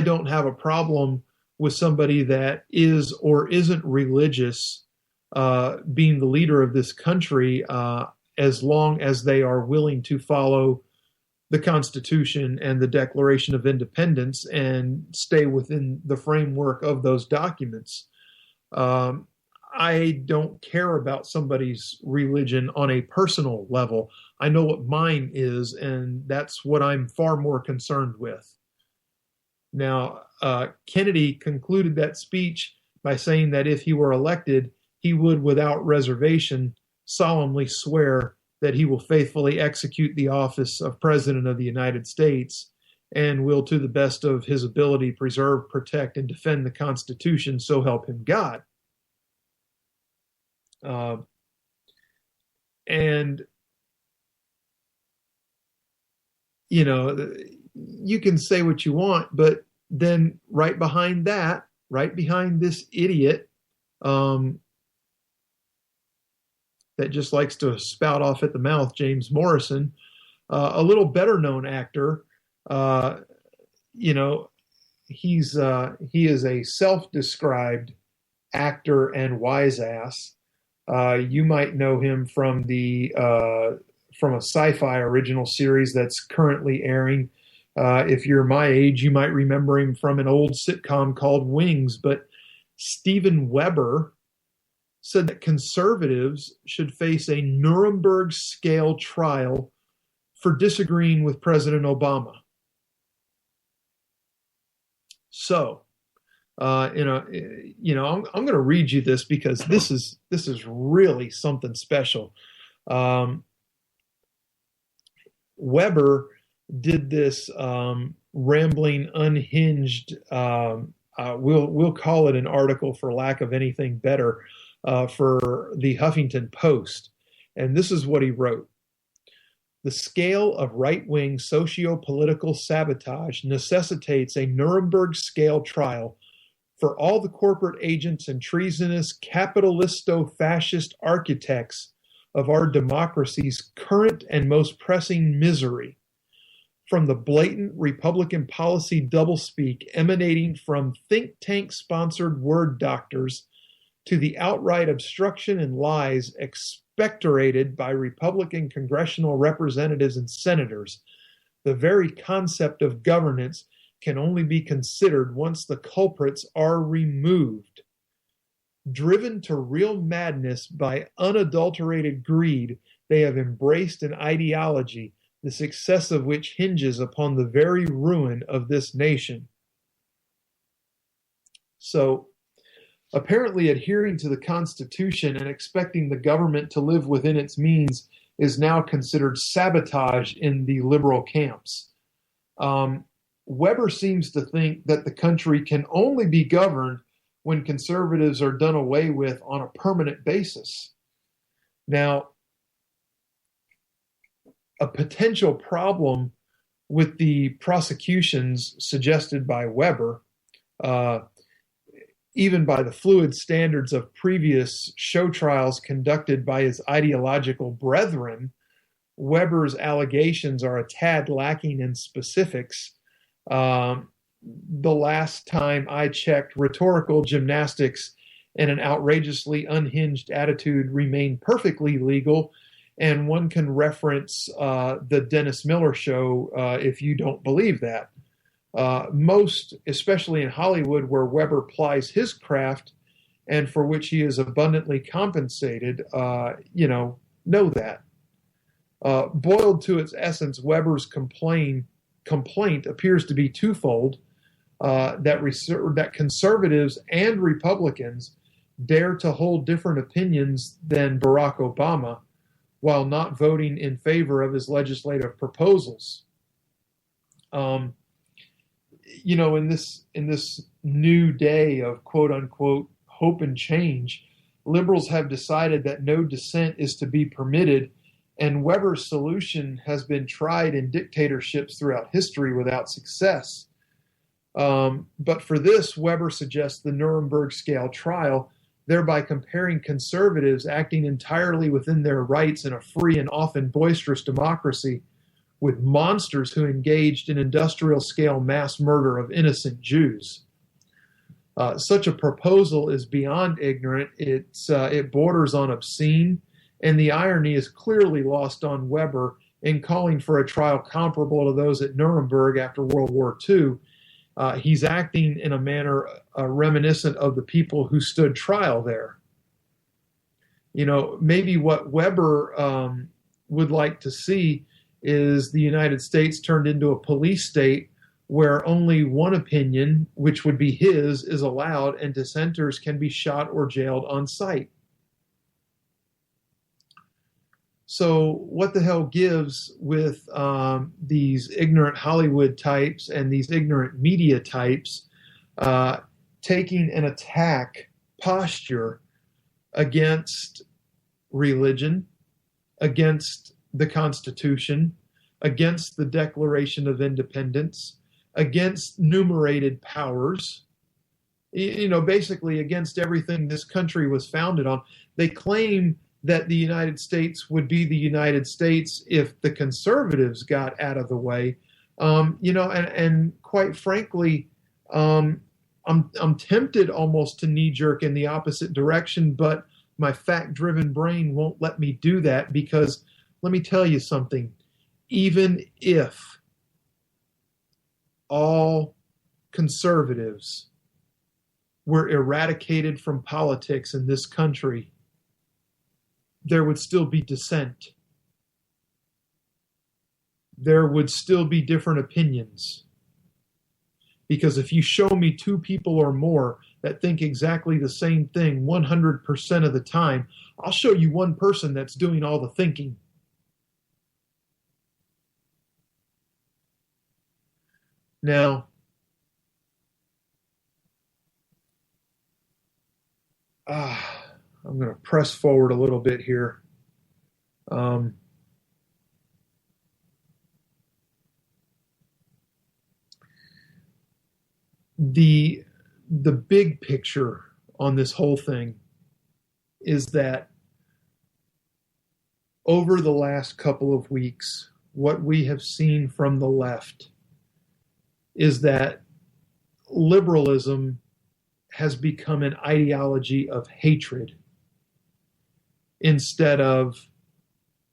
don't have a problem with somebody that is or isn't religious being the leader of this country, as long as they are willing to follow the Constitution and the Declaration of Independence and stay within the framework of those documents. I don't care about somebody's religion on a personal level. I know what mine is, and that's what I'm far more concerned with. Now, Kennedy concluded that speech by saying that if he were elected, he would, without reservation, solemnly swear that he will faithfully execute the office of President of the United States and will, to the best of his ability, preserve, protect, and defend the Constitution, so help him God. You can say what you want, but then right behind this idiot that just likes to spout off at the mouth, James Morrison, a little better known actor, he is a self-described actor and wise ass. You might know him from from a sci-fi original series that's currently airing. If you're my age, you might remember him from an old sitcom called Wings. But Steven Weber said that conservatives should face a Nuremberg scale trial for disagreeing with President Obama. So, I'm going to read you this because this is really something special. Weber did this rambling, unhinged, we'll call it an article for lack of anything better, for the Huffington Post. And this is what he wrote. The scale of right-wing socio-political sabotage necessitates a Nuremberg-scale trial for all the corporate agents and treasonous capitalisto-fascist architects of our democracy's current and most pressing misery, from the blatant Republican policy doublespeak emanating from think tank-sponsored word doctors to the outright obstruction and lies expectorated by Republican congressional representatives and senators. The very concept of governance can only be considered once the culprits are removed. Driven to real madness by unadulterated greed, they have embraced an ideology, the success of which hinges upon the very ruin of this nation. So, apparently adhering to the Constitution and expecting the government to live within its means is now considered sabotage in the liberal camps. Weber seems to think that the country can only be governed when conservatives are done away with on a permanent basis. Now, a potential problem with the prosecutions suggested by Weber, even by the fluid standards of previous show trials conducted by his ideological brethren, Weber's allegations are a tad lacking in specifics. The last time I checked, rhetorical gymnastics and an outrageously unhinged attitude remain perfectly legal, and one can reference the Dennis Miller show if you don't believe that. Most, especially in Hollywood, where Weber plies his craft and for which he is abundantly compensated, know that. Boiled to its essence, Weber's complaint appears to be twofold, that conservatives and Republicans dare to hold different opinions than Barack Obama while not voting in favor of his legislative proposals. In this new day of quote unquote hope and change, liberals have decided that no dissent is to be permitted, and Weber's solution has been tried in dictatorships throughout history without success. But for this, Weber suggests the Nuremberg scale trial, thereby comparing conservatives acting entirely within their rights in a free and often boisterous democracy with monsters who engaged in industrial scale mass murder of innocent Jews. Such a proposal is beyond ignorant. It borders on obscene, and the irony is clearly lost on Weber in calling for a trial comparable to those at Nuremberg after World War II. He's acting in a manner reminiscent of the people who stood trial there. Maybe what Weber would like to see is the United States turned into a police state where only one opinion, which would be his, is allowed, and dissenters can be shot or jailed on sight. So what the hell gives with these ignorant Hollywood types and these ignorant media types taking an attack posture against religion, against the Constitution, against the Declaration of Independence, against numerated powers, basically against everything this country was founded on. They claim that the United States would be the United States if the conservatives got out of the way. And quite frankly, I'm tempted almost to knee-jerk in the opposite direction, but my fact-driven brain won't let me do that, because let me tell you something. Even if all conservatives were eradicated from politics in this country, there would still be dissent. There would still be different opinions. Because if you show me two people or more that think exactly the same thing 100% of the time, I'll show you one person that's doing all the thinking. Now, I'm going to press forward a little bit here. The big picture on this whole thing is that over the last couple of weeks, what we have seen from the left is that liberalism has become an ideology of hatred instead of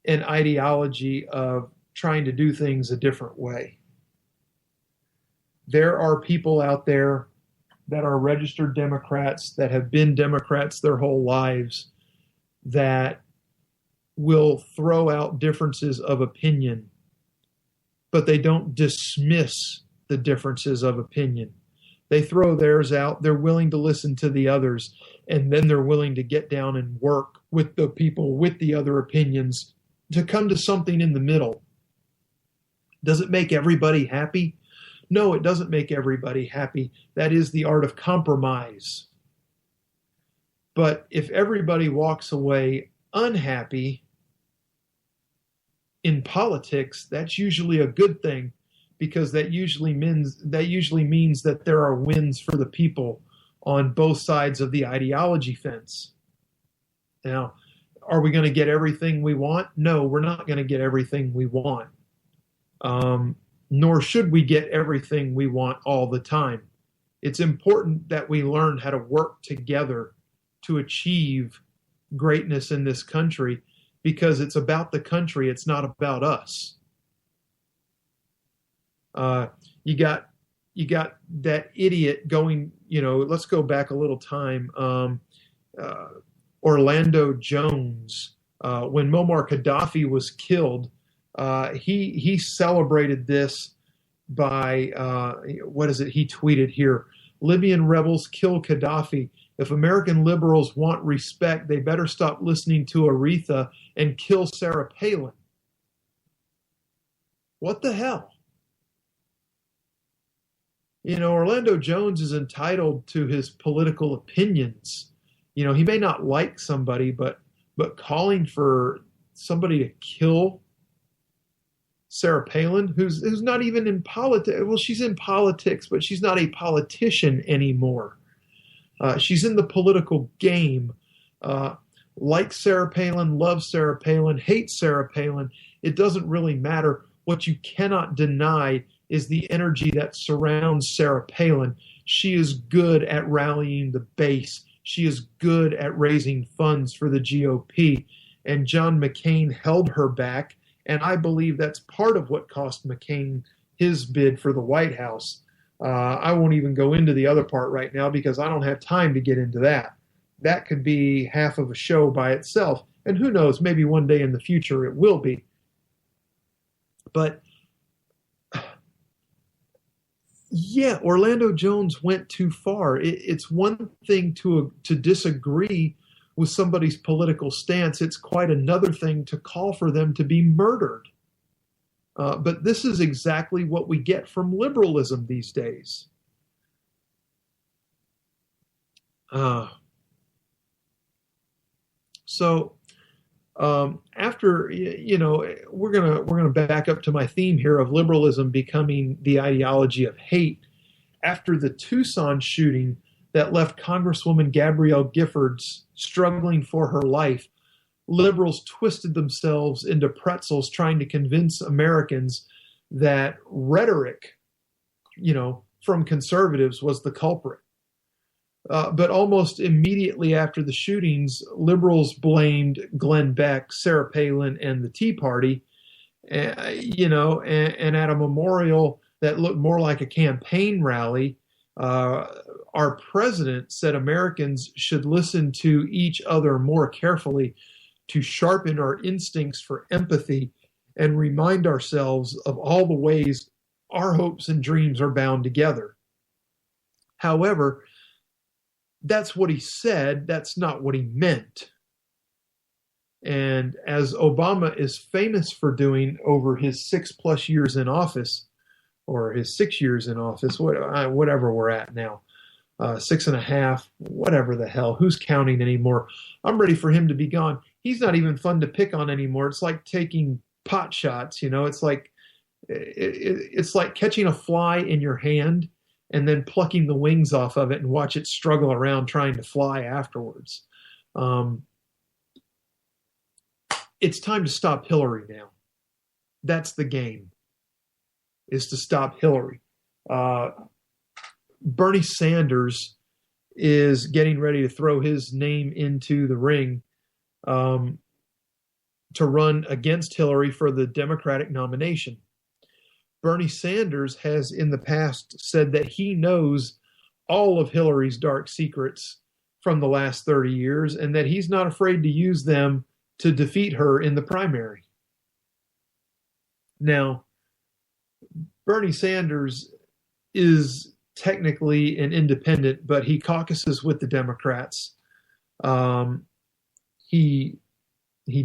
an ideology of trying to do things a different way. There are people out there that are registered Democrats, that have been Democrats their whole lives, that will throw out differences of opinion, but they don't dismiss the differences of opinion. They throw theirs out. They're willing to listen to the others, and then they're willing to get down and work with the people with the other opinions to come to something in the middle. Does it make everybody happy? No, it doesn't make everybody happy. That is the art of compromise. But if everybody walks away unhappy in politics, that's usually a good thing, because that usually means that there are wins for the people on both sides of the ideology fence. Now, are we going to get everything we want? No, we're not going to get everything we want. Nor should we get everything we want all the time. It's important that we learn how to work together to achieve greatness in this country, because it's about the country. It's not about us. You got that idiot going, let's go back a little time. Orlando Jones, when Muammar Gaddafi was killed, he celebrated this by, he tweeted here: Libyan rebels kill Gaddafi. If American liberals want respect, they better stop listening to Aretha and kill Sarah Palin. What the hell? Orlando Jones is entitled to his political opinions. He may not like somebody, but calling for somebody to kill Sarah Palin, who's not even in politics. Well, she's in politics, but she's not a politician anymore. She's in the political game. Like Sarah Palin, loves Sarah Palin, hates Sarah Palin. It doesn't really matter. What you cannot deny is the energy that surrounds Sarah Palin. She is good at rallying the base. She is good at raising funds for the GOP. And John McCain held her back. And I believe that's part of what cost McCain his bid for the White House. I won't even go into the other part right now because I don't have time to get into that. That could be half of a show by itself. And who knows, maybe one day in the future it will be. But yeah, Orlando Jones went too far. It's one thing to disagree with somebody's political stance. It's quite another thing to call for them to be murdered. But this is exactly what we get from liberalism these days. After, we're gonna back up to my theme here of liberalism becoming the ideology of hate. After the Tucson shooting that left Congresswoman Gabrielle Giffords struggling for her life, liberals twisted themselves into pretzels trying to convince Americans that rhetoric, from conservatives was the culprit. But almost immediately after the shootings, liberals blamed Glenn Beck, Sarah Palin, and the Tea Party, and at a memorial that looked more like a campaign rally, our president said Americans should listen to each other more carefully to sharpen our instincts for empathy and remind ourselves of all the ways our hopes and dreams are bound together. However, that's what he said. That's not what he meant. And as Obama is famous for doing over his 6+ years in office, or his 6 years in office, whatever we're at now, 6.5, whatever the hell, who's counting anymore? I'm ready for him to be gone. He's not even fun to pick on anymore. It's like taking pot shots, it's like catching a fly in your hand and then plucking the wings off of it and watch it struggle around trying to fly afterwards. It's time to stop Hillary now. That's the game, is to stop Hillary. Bernie Sanders is getting ready to throw his name into the ring to run against Hillary for the Democratic nomination. Bernie Sanders has in the past said that he knows all of Hillary's dark secrets from the last 30 years and that he's not afraid to use them to defeat her in the primary. Now, Bernie Sanders is technically an independent, but he caucuses with the Democrats. He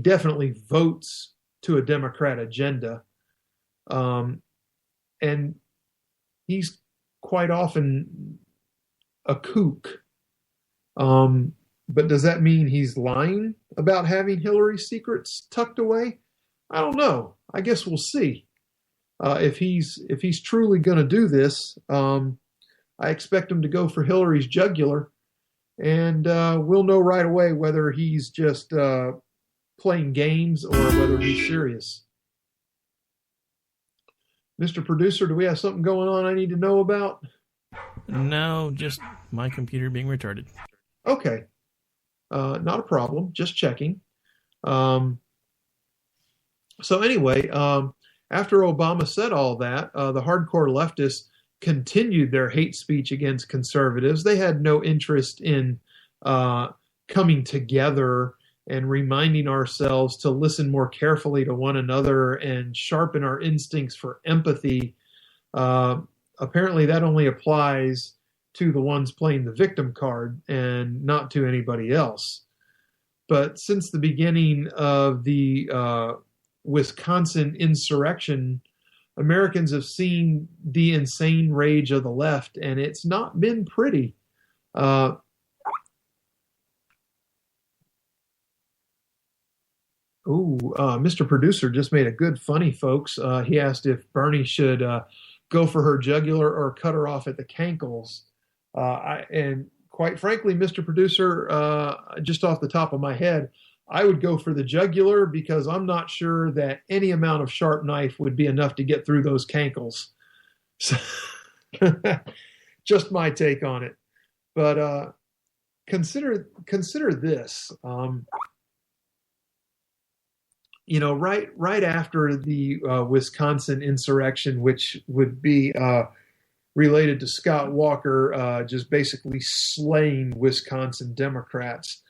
definitely votes to a Democrat agenda. And he's quite often a kook. But does that mean he's lying about having Hillary's secrets tucked away? I don't know. I guess we'll see. If he's truly going to do this, I expect him to go for Hillary's jugular, and we'll know right away whether he's just playing games or whether he's serious. Mr. Producer, do we have something going on I need to know about? No, just my computer being retarded. Okay. Not a problem. Just checking. So anyway, after Obama said all that, the hardcore leftists continued their hate speech against conservatives. They had no interest in coming together and reminding ourselves to listen more carefully to one another and sharpen our instincts for empathy. Apparently that only applies to the ones playing the victim card and not to anybody else. But since the beginning of the Wisconsin insurrection, Americans have seen the insane rage of the left, and it's not been pretty. Mr. Producer just made a good funny, folks. He asked if Bernie should go for her jugular or cut her off at the cankles. And quite frankly, Mr. Producer, just off the top of my head, I would go for the jugular because I'm not sure that any amount of sharp knife would be enough to get through those cankles. So, just my take on it. But consider this. Right after the Wisconsin insurrection, which would be related to Scott Walker just basically slaying Wisconsin Democrats,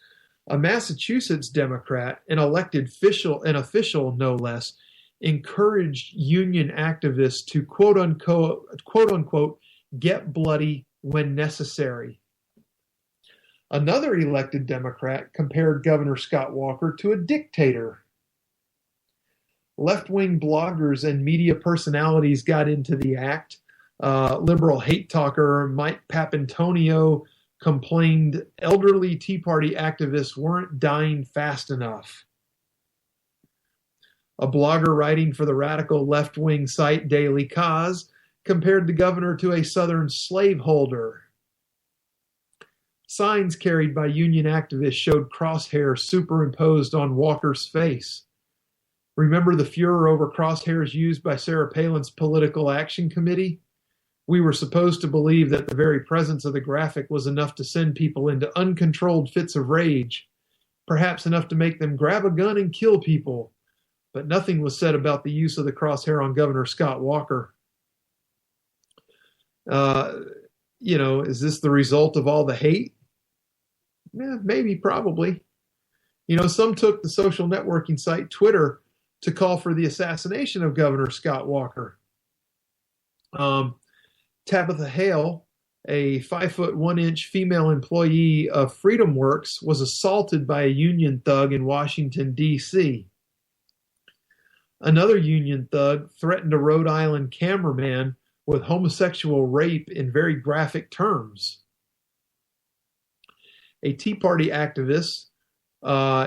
a Massachusetts Democrat, an elected official no less, encouraged union activists to quote unquote get bloody when necessary. Another elected Democrat compared Governor Scott Walker to a dictator. Left-wing bloggers and media personalities got into the act. Liberal hate talker Mike Papantonio complained elderly Tea Party activists weren't dying fast enough. A blogger writing for the radical left-wing site Daily Cause compared the governor to a Southern slaveholder. Signs carried by union activists showed crosshairs superimposed on Walker's face. Remember the furor over crosshairs used by Sarah Palin's Political Action Committee? We were supposed to believe that the very presence of the graphic was enough to send people into uncontrolled fits of rage, perhaps enough to make them grab a gun and kill people. But nothing was said about the use of the crosshair on Governor Scott Walker. Is this the result of all the hate? Maybe, probably. Some took the social networking site Twitter to call for the assassination of Governor Scott Walker. Tabitha Hale, a 5'1" female employee of Freedom Works, was assaulted by a union thug in Washington, D.C. Another union thug threatened a Rhode Island cameraman with homosexual rape in very graphic terms. A Tea Party activist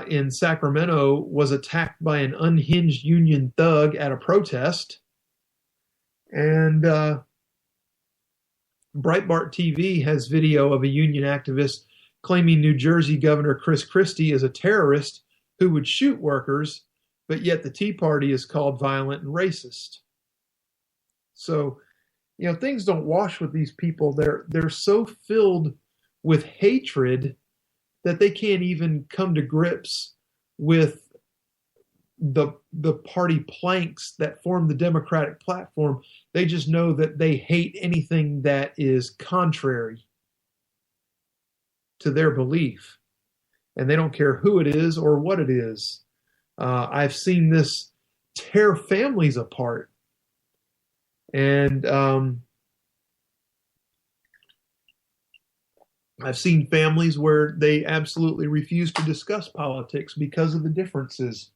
in Sacramento was attacked by an unhinged union thug at a protest. And Breitbart TV has video of a union activist claiming New Jersey Governor Chris Christie is a terrorist who would shoot workers, but yet the Tea Party is called violent and racist. So, you know, things don't wash with these people. They're so filled with hatred that they can't even come to grips with the party planks that form the Democratic platform. They just know that they hate anything that is contrary to their belief. And they don't care who it is or what it is. I've seen this tear families apart. And I've seen families where they absolutely refuse to discuss politics because of the differences.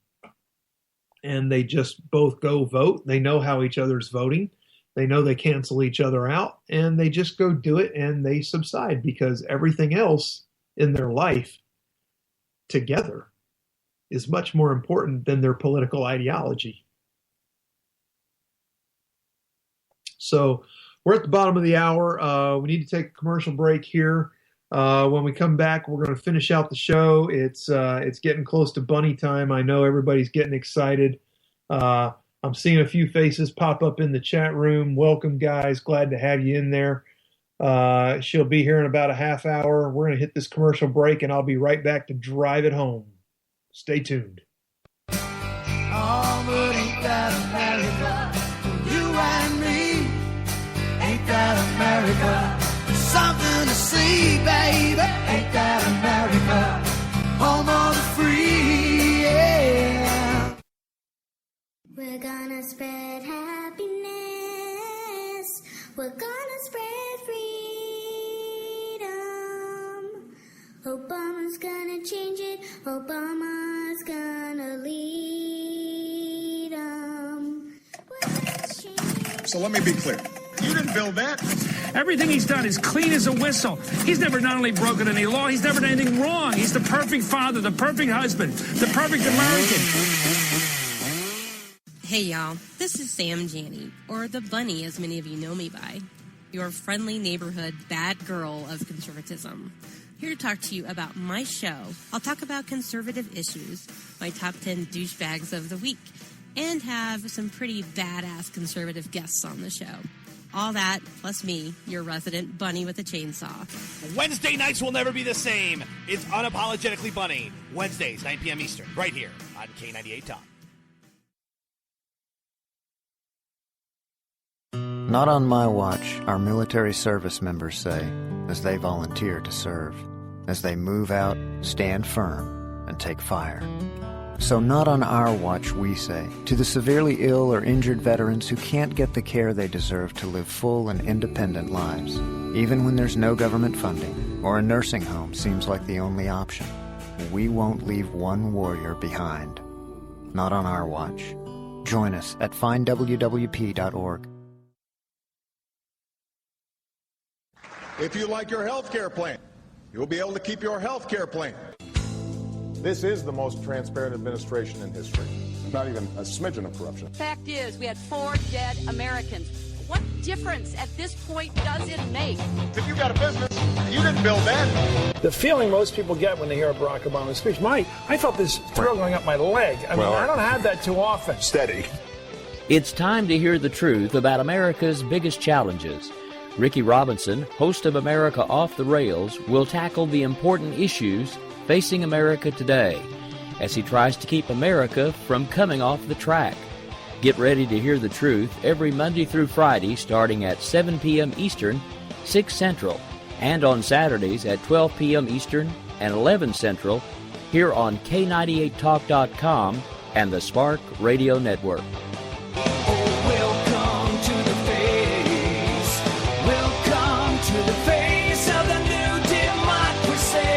And they just both go vote. They know how each other's voting. They know they cancel each other out, and they just go do it, and they subside because everything else in their life together is much more important than their political ideology. So we're at the bottom of the hour. We need to take a commercial break here. When we come back, we're going to finish out the show. It's getting close to bunny time. I know everybody's getting excited. I'm seeing a few faces pop up in the chat room. Welcome, guys. Glad to have you in there. She'll be here in about a half hour. We're going to hit this commercial break, and I'll be right back to drive it home. Stay tuned. Oh, but ain't that America? You and me. Ain't that America? Something to see, baby. Ain't that America? Home of the free, yeah. We're gonna spread happiness. We're gonna spread freedom. Obama's gonna change it. Obama's gonna lead 'em. So let me be clear. You didn't build that. Everything he's done is clean as a whistle. He's never not only broken any law, he's never done anything wrong. He's the perfect father, the perfect husband, the perfect American. Hey y'all, this is Sam Janney, or the Bunny as many of you know me by, your friendly neighborhood bad girl of conservatism. Here to talk to you about my show. I'll talk about conservative issues, my top 10 douchebags of the week, and have some pretty badass conservative guests on the show. All that, plus me, your resident bunny with a chainsaw. Wednesday nights will never be the same. It's Unapologetically Bunny. Wednesdays, 9 p.m. Eastern, right here on K98 Talk. Not on my watch, our military service members say, as they volunteer to serve, as they move out, stand firm, and take fire. So not on our watch, we say, to the severely ill or injured veterans who can't get the care they deserve to live full and independent lives, even when there's no government funding or a nursing home seems like the only option. We won't leave one warrior behind. Not on our watch. Join us at findwwp.org. If you like your health care plan, you'll be able to keep your health care plan. This is the most transparent administration in history. Not even a smidgen of corruption. Fact is, we had 4 dead Americans. What difference at this point does it make? If you got a business, you didn't build that. The feeling most people get when they hear a Barack Obama speech, I felt this thrill going up my leg. I don't have that too often. Steady. It's time to hear the truth about America's biggest challenges. Ricky Robinson, host of America Off the Rails, will tackle the important issues facing America today as he tries to keep America from coming off the track. Get ready to hear the truth every Monday through Friday starting at 7 p.m. Eastern, 6 Central, and on Saturdays at 12 p.m. Eastern and 11 Central here on K98Talk.com and the Spark Radio Network. Welcome to the face. Welcome to the face of the new democracy.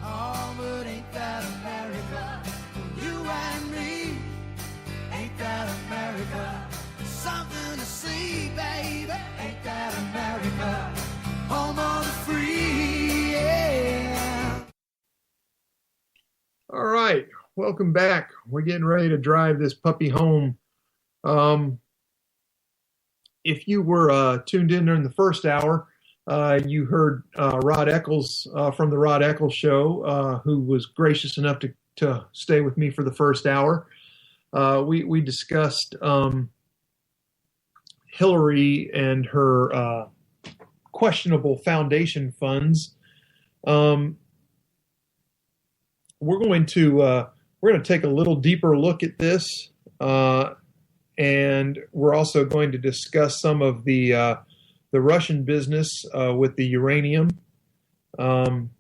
Oh, but ain't that America? You welcome back. We're getting ready to drive this puppy home. If you were tuned in during the first hour, you heard Rod Eccles from the Rod Eccles Show, who was gracious enough to stay with me for the first hour. We discussed Hillary and her questionable foundation funds. We're going to take a little deeper look at this, and we're also going to discuss some of the Russian business with the uranium, and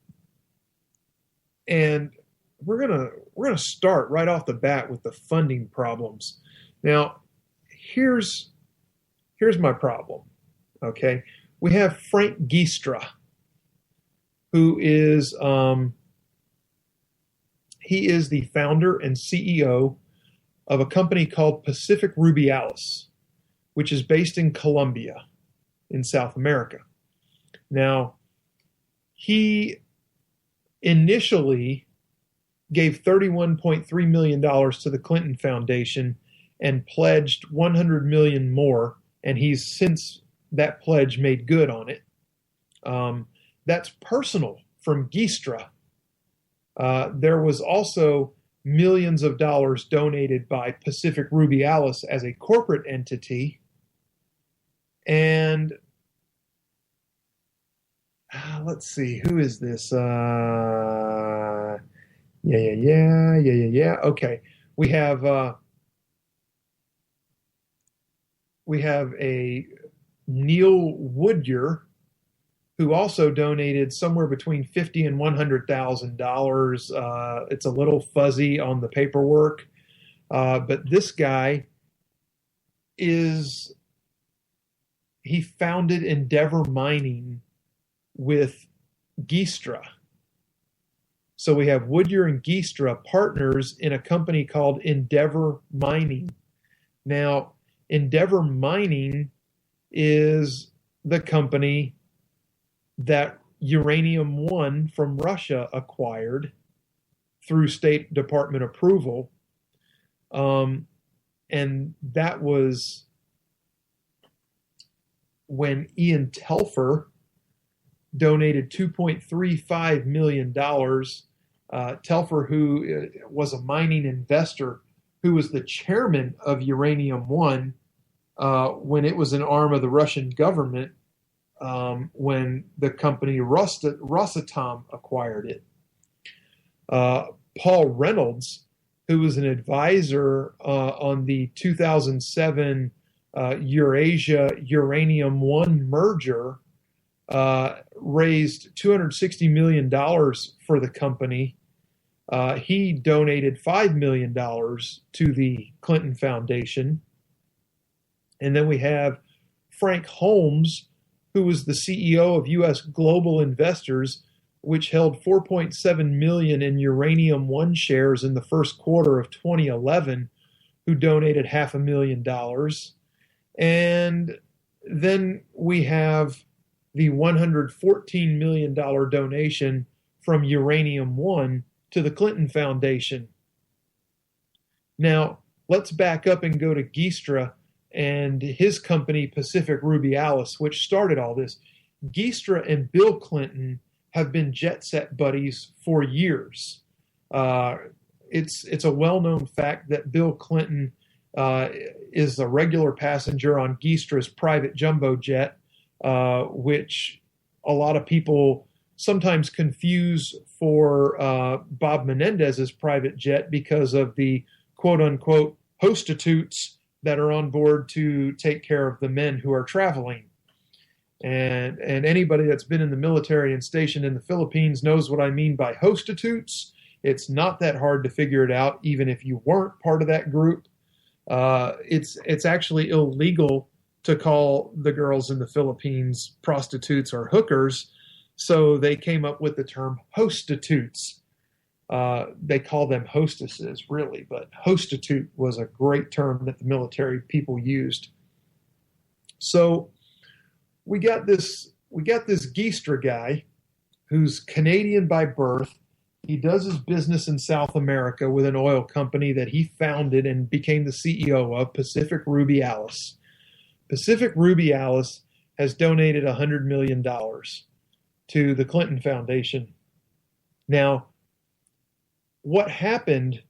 we're gonna start right off the bat with the funding problems. Now, here's my problem. Okay, we have Frank Giestra, who is he is the founder and CEO of a company called Pacific Rubialis, which is based in Colombia in South America. Now, he initially gave $31.3 million to the Clinton Foundation and pledged $100 million more, and he's since that pledge made good on it. That's personal from Giestra. There was also millions of dollars donated by Pacific Rubialis as a corporate entity. And let's see, who is this? Yeah. Okay. We have a Neil Woodyer, who also donated somewhere between $50,000 and $100,000. It's a little fuzzy on the paperwork, but this guy he founded Endeavor Mining with Giestra. So we have Woodyer and Giestra partners in a company called Endeavor Mining. Now, Endeavor Mining is the company that Uranium One from Russia acquired through State Department approval. And that was when Ian Telfer donated $2.35 million. Telfer, who was a mining investor, who was the chairman of Uranium One when it was an arm of the Russian government, when the company Rosatom acquired it. Paul Reynolds, who was an advisor on the 2007 Eurasia Uranium One merger, raised $260 million for the company. He donated $5 million to the Clinton Foundation. And then we have Frank Holmes, who was the CEO of U.S. Global Investors, which held 4.7 million in Uranium One shares in the first quarter of 2011, who donated $500,000. And then we have the $114 million donation from Uranium One to the Clinton Foundation. Now, let's back up and go to Giestra and his company, Pacific Rubialis, which started all this. Giestra and Bill Clinton have been jet set buddies for years. It's a well-known fact that Bill Clinton is a regular passenger on Giestra's private jumbo jet, which a lot of people sometimes confuse for Bob Menendez's private jet because of the quote-unquote hostitutes that are on board to take care of the men who are traveling. And anybody that's been in the military and stationed in the Philippines knows what I mean by hostitutes. It's not that hard to figure it out, even if you weren't part of that group. It's actually illegal to call the girls in the Philippines prostitutes or hookers, so they came up with the term hostitutes. They call them hostesses, really, but hostitute was a great term that the military people used. So we got this Giestra guy who's Canadian by birth. He does his business in South America with an oil company that he founded and became the CEO of, Pacific Rubialis. Pacific Rubialis has donated $100 million to the Clinton Foundation. Now, what happened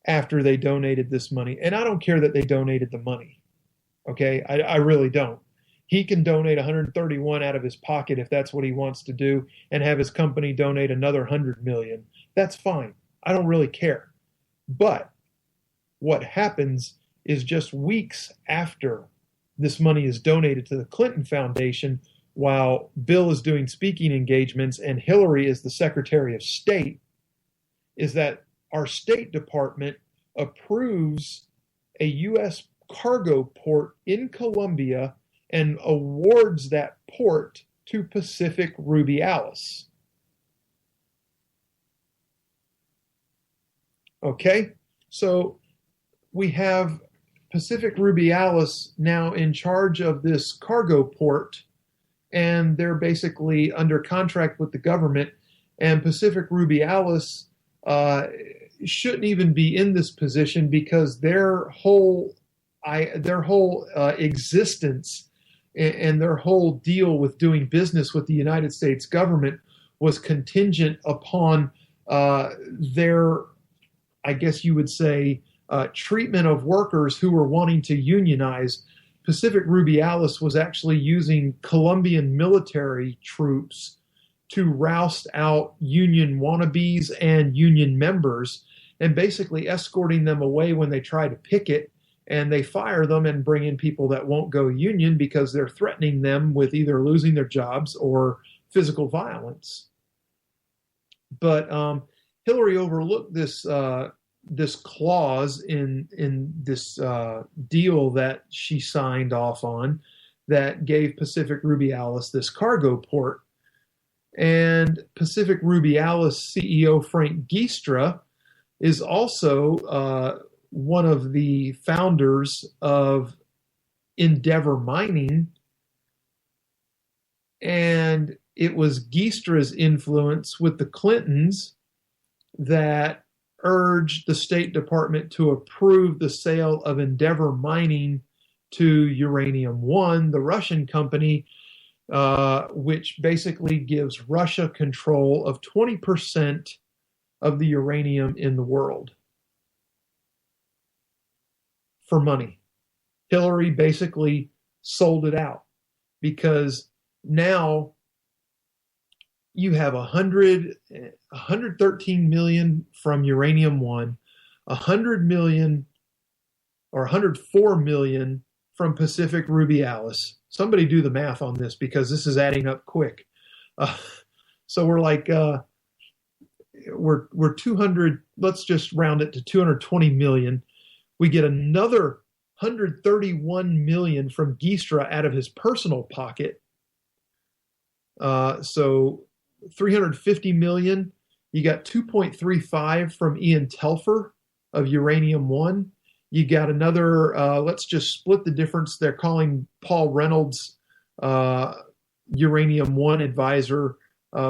after they donated this money? And I don't care that they donated the money. Okay, I really don't. He can donate 131 out of his pocket if that's what he wants to do, and have his company donate another 100 million. That's fine. I don't really care. But what happens is just weeks after this money is donated to the Clinton Foundation, while Bill is doing speaking engagements and Hillary is the Secretary of State, is that our State Department approves a U.S. cargo port in Colombia and awards that port to Pacific Rubialis. Okay, so we have Pacific Rubialis now in charge of this cargo port, and they're basically under contract with the government, and Pacific Rubialis shouldn't even be in this position because their whole existence and their whole deal with doing business with the United States government was contingent upon their, I guess you would say, treatment of workers who were wanting to unionize. Pacific Rubialis was actually using Colombian military troops to roust out union wannabes and union members, and basically escorting them away when they try to picket, and they fire them and bring in people that won't go union because they're threatening them with either losing their jobs or physical violence. But Hillary overlooked this this clause in this deal that she signed off on that gave Pacific Rubialis this cargo port. And Pacific Rubialis CEO Frank Giestra is also one of the founders of Endeavor Mining. And it was Giestra's influence with the Clintons that urged the State Department to approve the sale of Endeavor Mining to Uranium One, the Russian company, which basically gives Russia control of 20% of the uranium in the world for money. Hillary basically sold it out because now you have 113 million from Uranium One, 100 million or 104 million from Pacific Rubialis. Somebody do the math on this because this is adding up quick. So we're like, we're 200, let's just round it to 220 million. We get another 131 million from Giestra out of his personal pocket. So 350 million. You got 2.35 from Ian Telfer of Uranium One. You got another, let's just split the difference. They're calling Paul Reynolds Uranium One advisor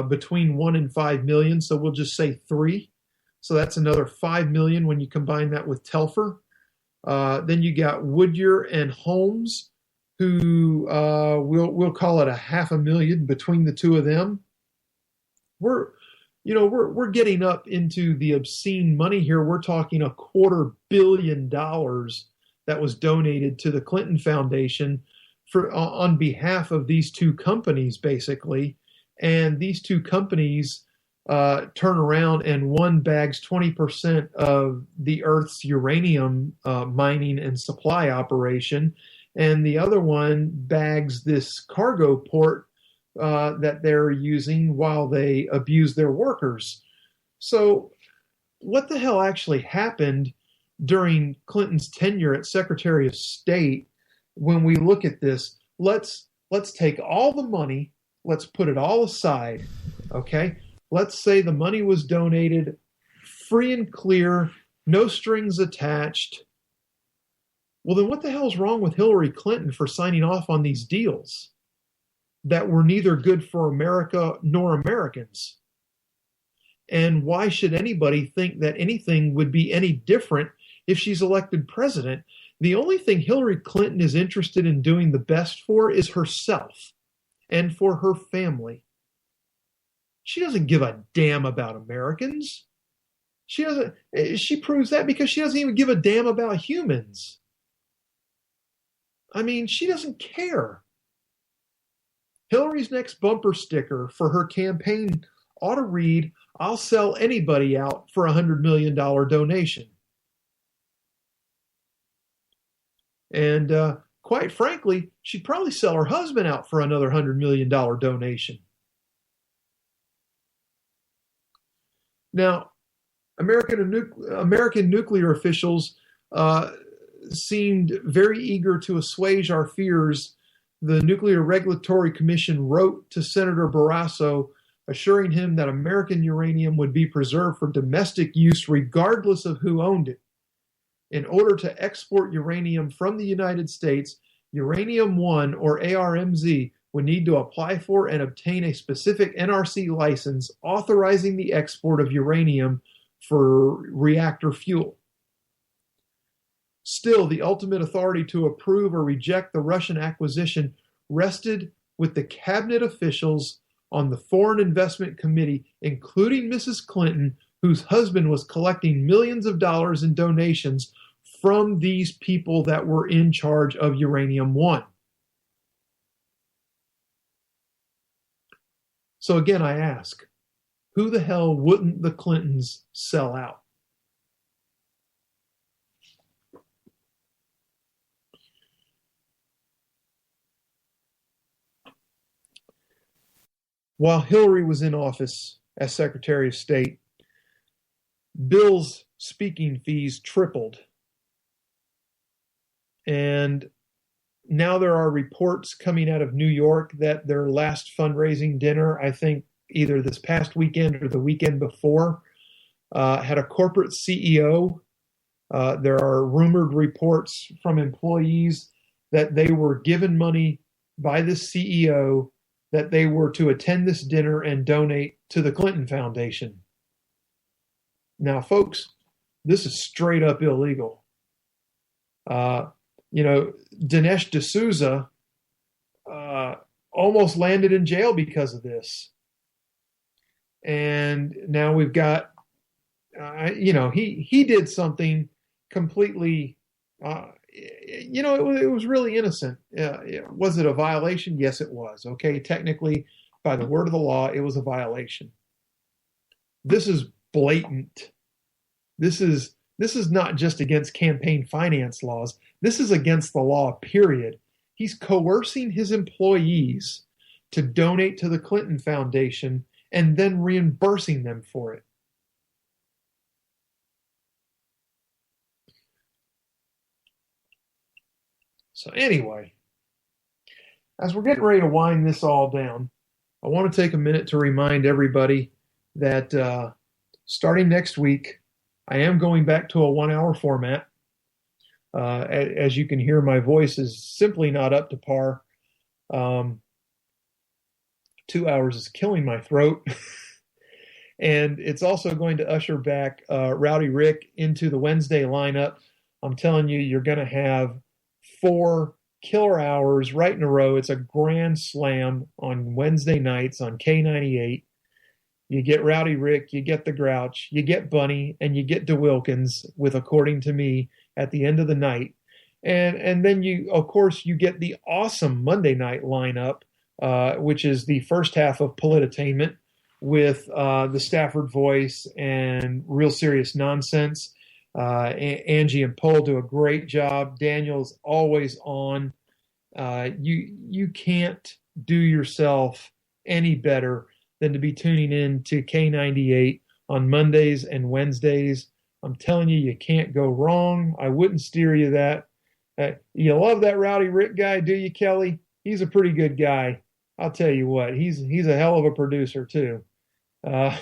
between 1 and 5 million. So we'll just say 3. So that's another 5 million when you combine that with Telfer. Then you got Woodyer and Holmes, who we'll call it $500,000 between the two of them. We're getting up into the obscene money here. We're talking $250 million that was donated to the Clinton Foundation on behalf of these two companies, basically. And these two companies turn around and one bags 20% of the Earth's uranium mining and supply operation, and the other one bags this cargo port that they're using while they abuse their workers. So what the hell actually happened during Clinton's tenure as Secretary of State? When we look at this, let's take all the money, let's put it all aside, okay? Let's say the money was donated free and clear, no strings attached. Well, then what the hell's wrong with Hillary Clinton for signing off on these deals that were neither good for America nor Americans? And why should anybody think that anything would be any different if she's elected president? The only thing Hillary Clinton is interested in doing the best for is herself and for her family. She doesn't give a damn about Americans. She proves that because she doesn't even give a damn about humans. I mean, she doesn't care. Hillary's next bumper sticker for her campaign ought to read, "I'll sell anybody out for a $100 million donation." And quite frankly, she'd probably sell her husband out for another $100 million donation. Now, American nuclear officials seemed very eager to assuage our fears. The Nuclear Regulatory Commission wrote to Senator Barrasso, assuring him that American uranium would be preserved for domestic use regardless of who owned it. In order to export uranium from the United States, Uranium One, or ARMZ, would need to apply for and obtain a specific NRC license authorizing the export of uranium for reactor fuel. Still, the ultimate authority to approve or reject the Russian acquisition rested with the cabinet officials on the Foreign Investment Committee, including Mrs. Clinton, whose husband was collecting millions of dollars in donations from these people that were in charge of Uranium One. So again, I ask, who the hell wouldn't the Clintons sell out? While Hillary was in office as Secretary of State, Bill's speaking fees tripled. And now there are reports coming out of New York that their last fundraising dinner, I think either this past weekend or the weekend before, had a corporate CEO. There are rumored reports from employees that they were given money by the CEO that they were to attend this dinner and donate to the Clinton Foundation. Now, folks, this is straight up illegal. Dinesh D'Souza almost landed in jail because of this. And now we've got, he did something completely, it was really innocent. Was it a violation? Yes, it was. Okay, technically, by the word of the law, it was a violation. This is blatant. This is not just against campaign finance laws. This is against the law, period. He's coercing his employees to donate to the Clinton Foundation and then reimbursing them for it. So anyway, as we're getting ready to wind this all down, I want to take a minute to remind everybody that starting next week, I am going back to a 1-hour format. As you can hear, my voice is simply not up to par. 2 hours is killing my throat. And it's also going to usher back Rowdy Rick into the Wednesday lineup. I'm telling you, you're going to have 4 killer hours right in a row. It's a grand slam on Wednesday nights on K98. You get Rowdy Rick, you get the Grouch, you get Bunny, and you get DeWilkins with According to Me at the end of the night. And then you get the awesome Monday night lineup, which is the first half of Politainment with the Stafford Voice and Real Serious Nonsense. Angie and Paul do a great job. Daniel's always on. You can't do yourself any better than to be tuning in to K98 on Mondays and Wednesdays. I'm telling you, you can't go wrong. I wouldn't steer you that. You love that Rowdy Rick guy, do you, Kelly? He's a pretty good guy. I'll tell you what, he's a hell of a producer too. I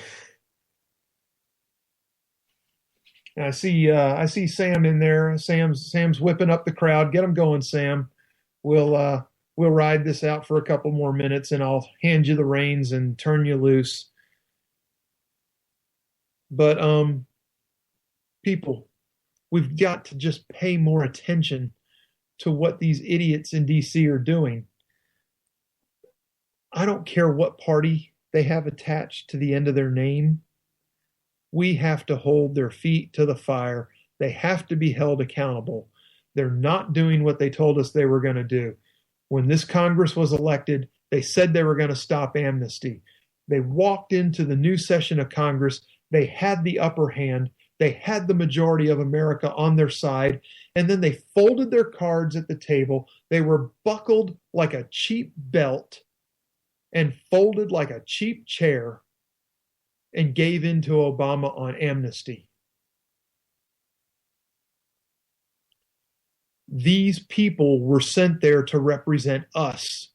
see Sam in there. Sam's whipping up the crowd. Get him going, Sam. We'll ride this out for a couple more minutes, and I'll hand you the reins and turn you loose. But people, we've got to just pay more attention to what these idiots in DC are doing. I don't care what party they have attached to the end of their name. We have to hold their feet to the fire. They have to be held accountable. They're not doing what they told us they were going to do. When this Congress was elected, they said they were going to stop amnesty. They walked into the new session of Congress. They had the upper hand. They had the majority of America on their side. And then they folded their cards at the table. They were buckled like a cheap belt and folded like a cheap chair and gave in to Obama on amnesty. These people were sent there to represent us,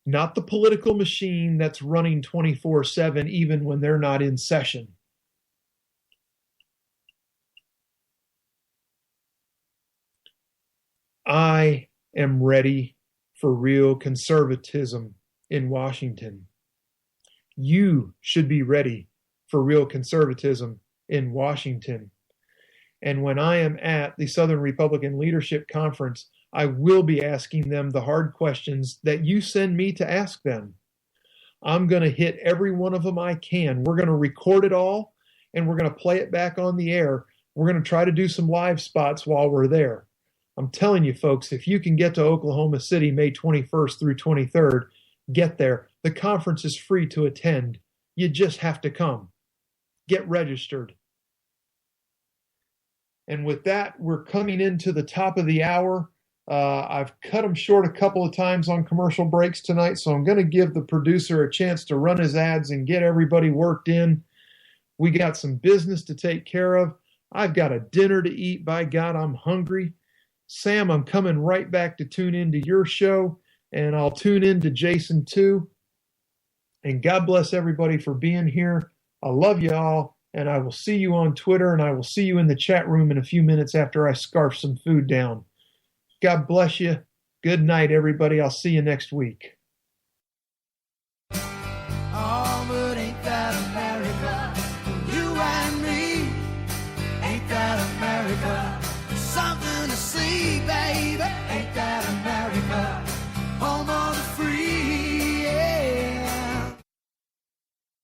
not the political machine that's running 24/7 even when they're not in session. I am ready for real conservatism in Washington. You should be ready for real conservatism in Washington. And when I am at the Southern Republican Leadership Conference, I will be asking them the hard questions that you send me to ask them. I'm going to hit every one of them I can. We're going to record it all, and we're going to play it back on the air. We're going to try to do some live spots while we're there. I'm telling you, folks, if you can get to Oklahoma City May 21st through 23rd, get there. The conference is free to attend. You just have to come. Get registered. And with that, we're coming into the top of the hour. I've cut them short a couple of times on commercial breaks tonight, so I'm going to give the producer a chance to run his ads and get everybody worked in. We got some business to take care of. I've got a dinner to eat. By God, I'm hungry. Sam, I'm coming right back to tune into your show, and I'll tune in to Jason too. And God bless everybody for being here. I love you all. And I will see you on Twitter, and I will see you in the chat room in a few minutes after I scarf some food down. God bless you. Good night, everybody. I'll see you next week. Oh, but ain't that America? You and me. Ain't that America? Something to see, baby. Ain't that America? Home of the free, yeah.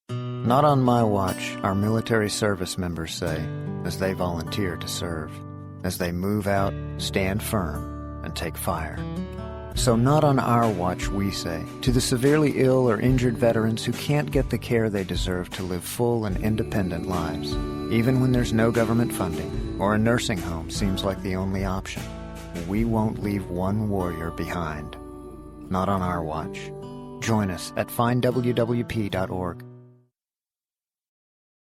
Not on my watch, our military service members say, as they volunteer to serve. As they move out, stand firm, and take fire. So not on our watch, we say, to the severely ill or injured veterans who can't get the care they deserve to live full and independent lives, even when there's no government funding, or a nursing home seems like the only option. We won't leave one warrior behind. Not on our watch. Join us at findwwp.org.